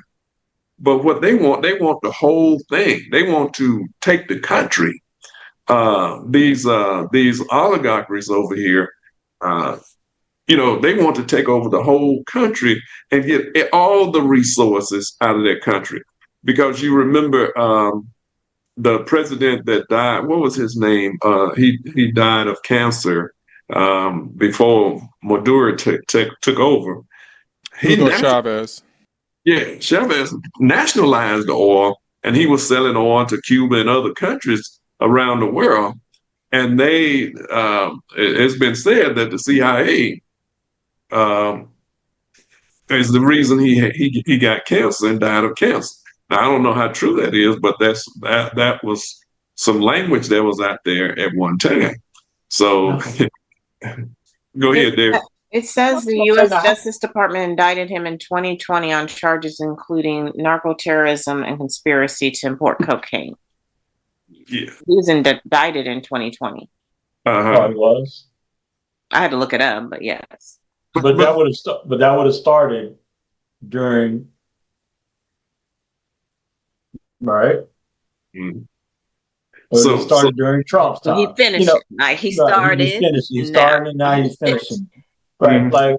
But what they want the whole thing. They want to take the country. These oligarchies over here, they want to take over the whole country and get all the resources out of their country. Because you remember the president that died, what was his name? He died of cancer before Maduro took over. Hugo Chavez. Yeah, Chavez nationalized the oil, and he was selling oil to Cuba and other countries around the world. And it's been said that the CIA is the reason he got cancer and died of cancer. Now, I don't know how true that is, but that was some language that was out there at one time. So go ahead, Dave. It says the U.S. Justice Department indicted him in 2020 on charges including narco-terrorism and conspiracy to import cocaine. Yeah. He was indicted in 2020. Oh, he was? I had to look it up, but yes. But that would have started during, right? Mm-hmm. So it started during Trump's time. He finished it. Like he started. He started and now he's finishing. Right. Mm-hmm. Like,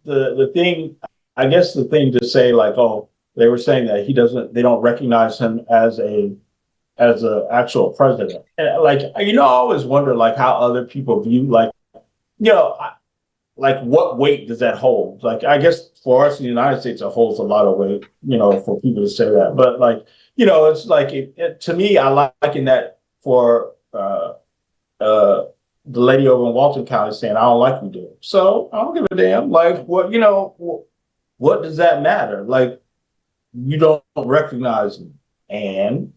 the thing, I guess the thing to say, like, oh, they were saying that they don't recognize him as a actual president. And like, I always wonder like how other people view, like, like what weight does that hold? Like, I guess for us in the United States, it holds a lot of weight, for people to say that. But like, it's like, to me, I liken that for the lady over in Walton County saying, I don't like you doing. So I don't give a damn. Like, what does that matter? Like, you don't recognize me. And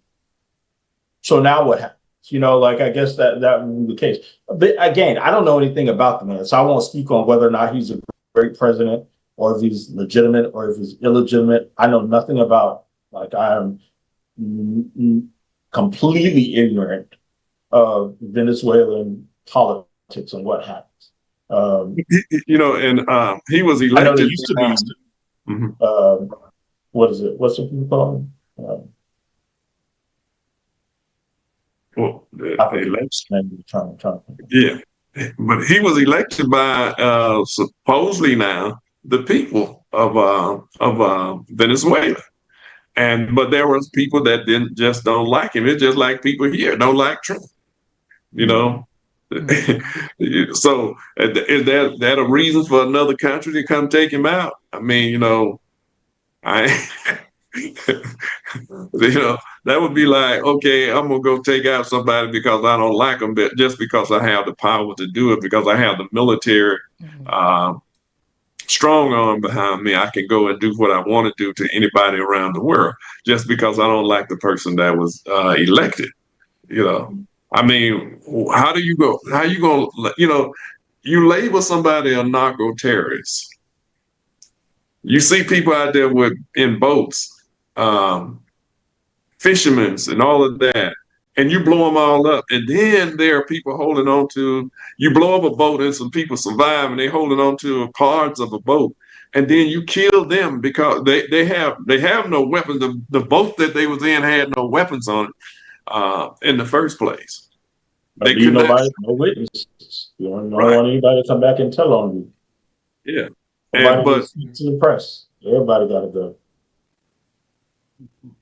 so now what happens? Like, I guess that would be the case. But again, I don't know anything about the man, so I won't speak on whether or not he's a great president or if he's legitimate or if he's illegitimate. I know nothing about, like, I am completely ignorant of Venezuelan politics and what happens. He was elected. I know there used to be, what is it? What's the people call him? Well, election. Yeah, but he was elected by supposedly now the people of Venezuela, but there was people that just don't like him. It's just like people here don't like Trump, So is that a reason for another country to come take him out? I mean, that would be like, okay, I'm gonna go take out somebody because I don't like them, but just because I have the power to do it, because I have the military strong arm behind me, I can go and do what I want to do to anybody around the world, just because I don't like the person that was elected. You know, I mean, how do you go? How you going to, you label somebody a narco terrorist. You see people out there in boats, um, fishermen and all of that, and you blow them all up. And then there are people holding on to, you blow up a boat and some people survive and they holding on to parts of a boat. And then you kill them because they have no weapons. The boat that they was in had no weapons on it in the first place. But They leave could not. nobody, no witnesses. You don't Right. want anybody to come back and tell on you. Yeah. Nobody But can speak to the press. Everybody got to go.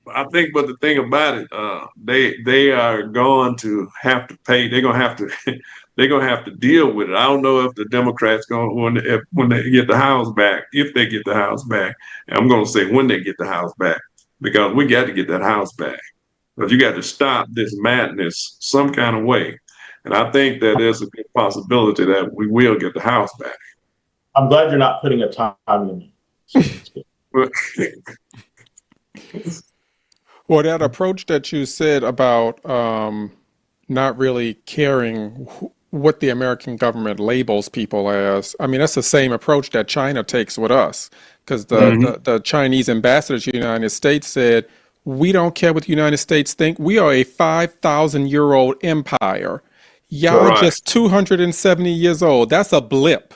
I think, but the thing about it, they are going to have to pay. They're gonna have to they're gonna have to deal with it. I don't know if the Democrats going when they get the House back, if they get the House back. And I'm gonna say when they get the House back, because we got to get that House back. But you got to stop this madness some kind of way. And I think that there's a good possibility that we will get the House back. I'm glad you're not putting a time limit. Well, that approach that you said about not really caring what the American government labels people as, I mean, that's the same approach that China takes with us. Because the Chinese ambassador to the United States said, we don't care what the United States think. We are a 5,000-year-old empire. Y'all Right. just 270 years old. That's a blip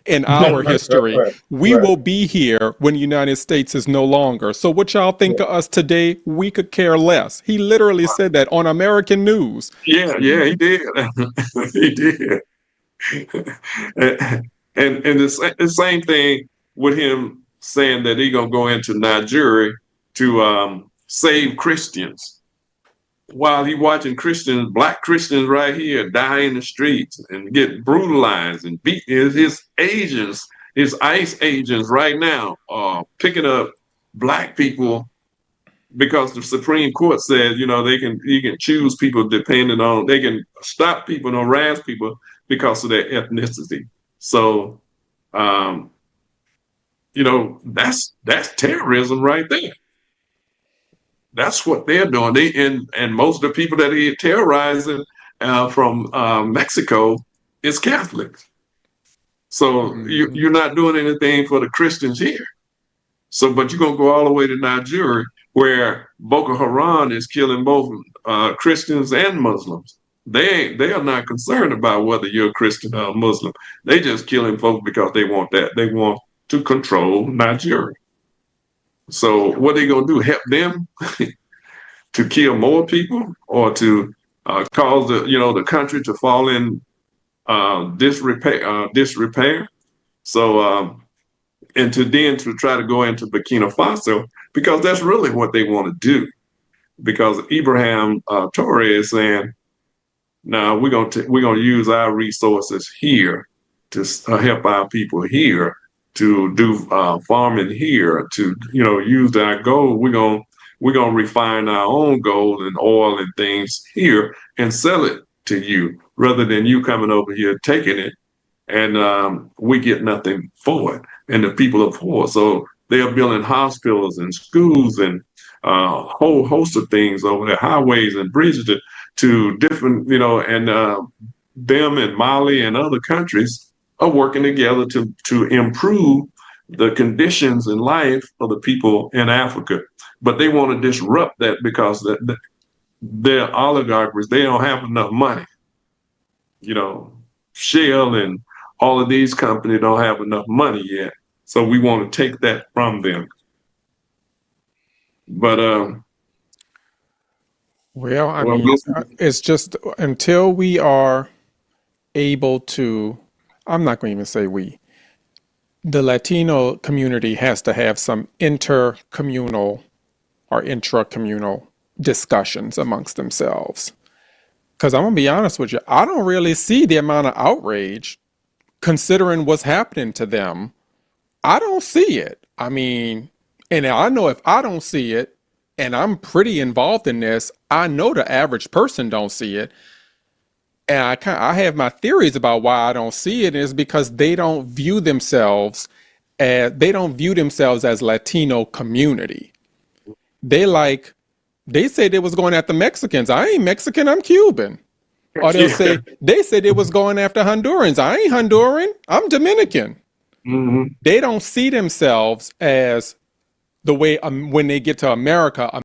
in our history. We will be here when the United States is no longer. So what y'all think of us today, we could care less. He literally said that on American news. Yeah, he did. He did. And the same thing with him saying that he's gonna go into Nigeria to save Christians, while he watching Christians, black Christians right here die in the streets and get brutalized and beat. His agents, his ICE agents right now are picking up black people because the Supreme Court said, you can choose people depending on, they can stop people and harass people because of their ethnicity. So, that's terrorism right there. That's what they're doing. And most of the people that he terrorizing from Mexico is Catholics. So you're not doing anything for the Christians here. So, but you're gonna go all the way to Nigeria, where Boko Haram is killing both Christians and Muslims. They are not concerned about whether you're a Christian or a Muslim. They just killing folks because they want that. They want to control Nigeria. So what are they gonna do? Help them to kill more people, or to cause the country to fall in disrepair? So and to try to go into Burkina Faso, because that's really what they want to do. Because Ibrahim Traoré is saying, "Now we're gonna use our resources here to help our people here, to do farming here, to use our gold. We're gonna refine our own gold and oil and things here and sell it to you, rather than you coming over here taking it, and we get nothing for it, and the people are poor." So they are building hospitals and schools and a whole host of things over there, highways and bridges to different, and them and Mali and other countries are working together to improve the conditions in life of the people in Africa. But they want to disrupt that because their oligarchs, they don't have enough money. Shell and all of these companies don't have enough money yet. So we want to take that from them. But well, I mean, it's just until we are able to, I'm not going to even say we, the Latino community has to have some intercommunal or intracommunal discussions amongst themselves. Because I'm going to be honest with you, I don't really see the amount of outrage considering what's happening to them. I don't see it. I mean, and I know if I don't see it, and I'm pretty involved in this, I know the average person don't see it. And I have my theories about why I don't see it, is because they don't view themselves as Latino community. They like they say they was going after Mexicans. I ain't Mexican, I'm Cuban. Or they'll say, they said they was going after Hondurans. I ain't Honduran, I'm Dominican. Mm-hmm. They don't see themselves as the way when they get to America,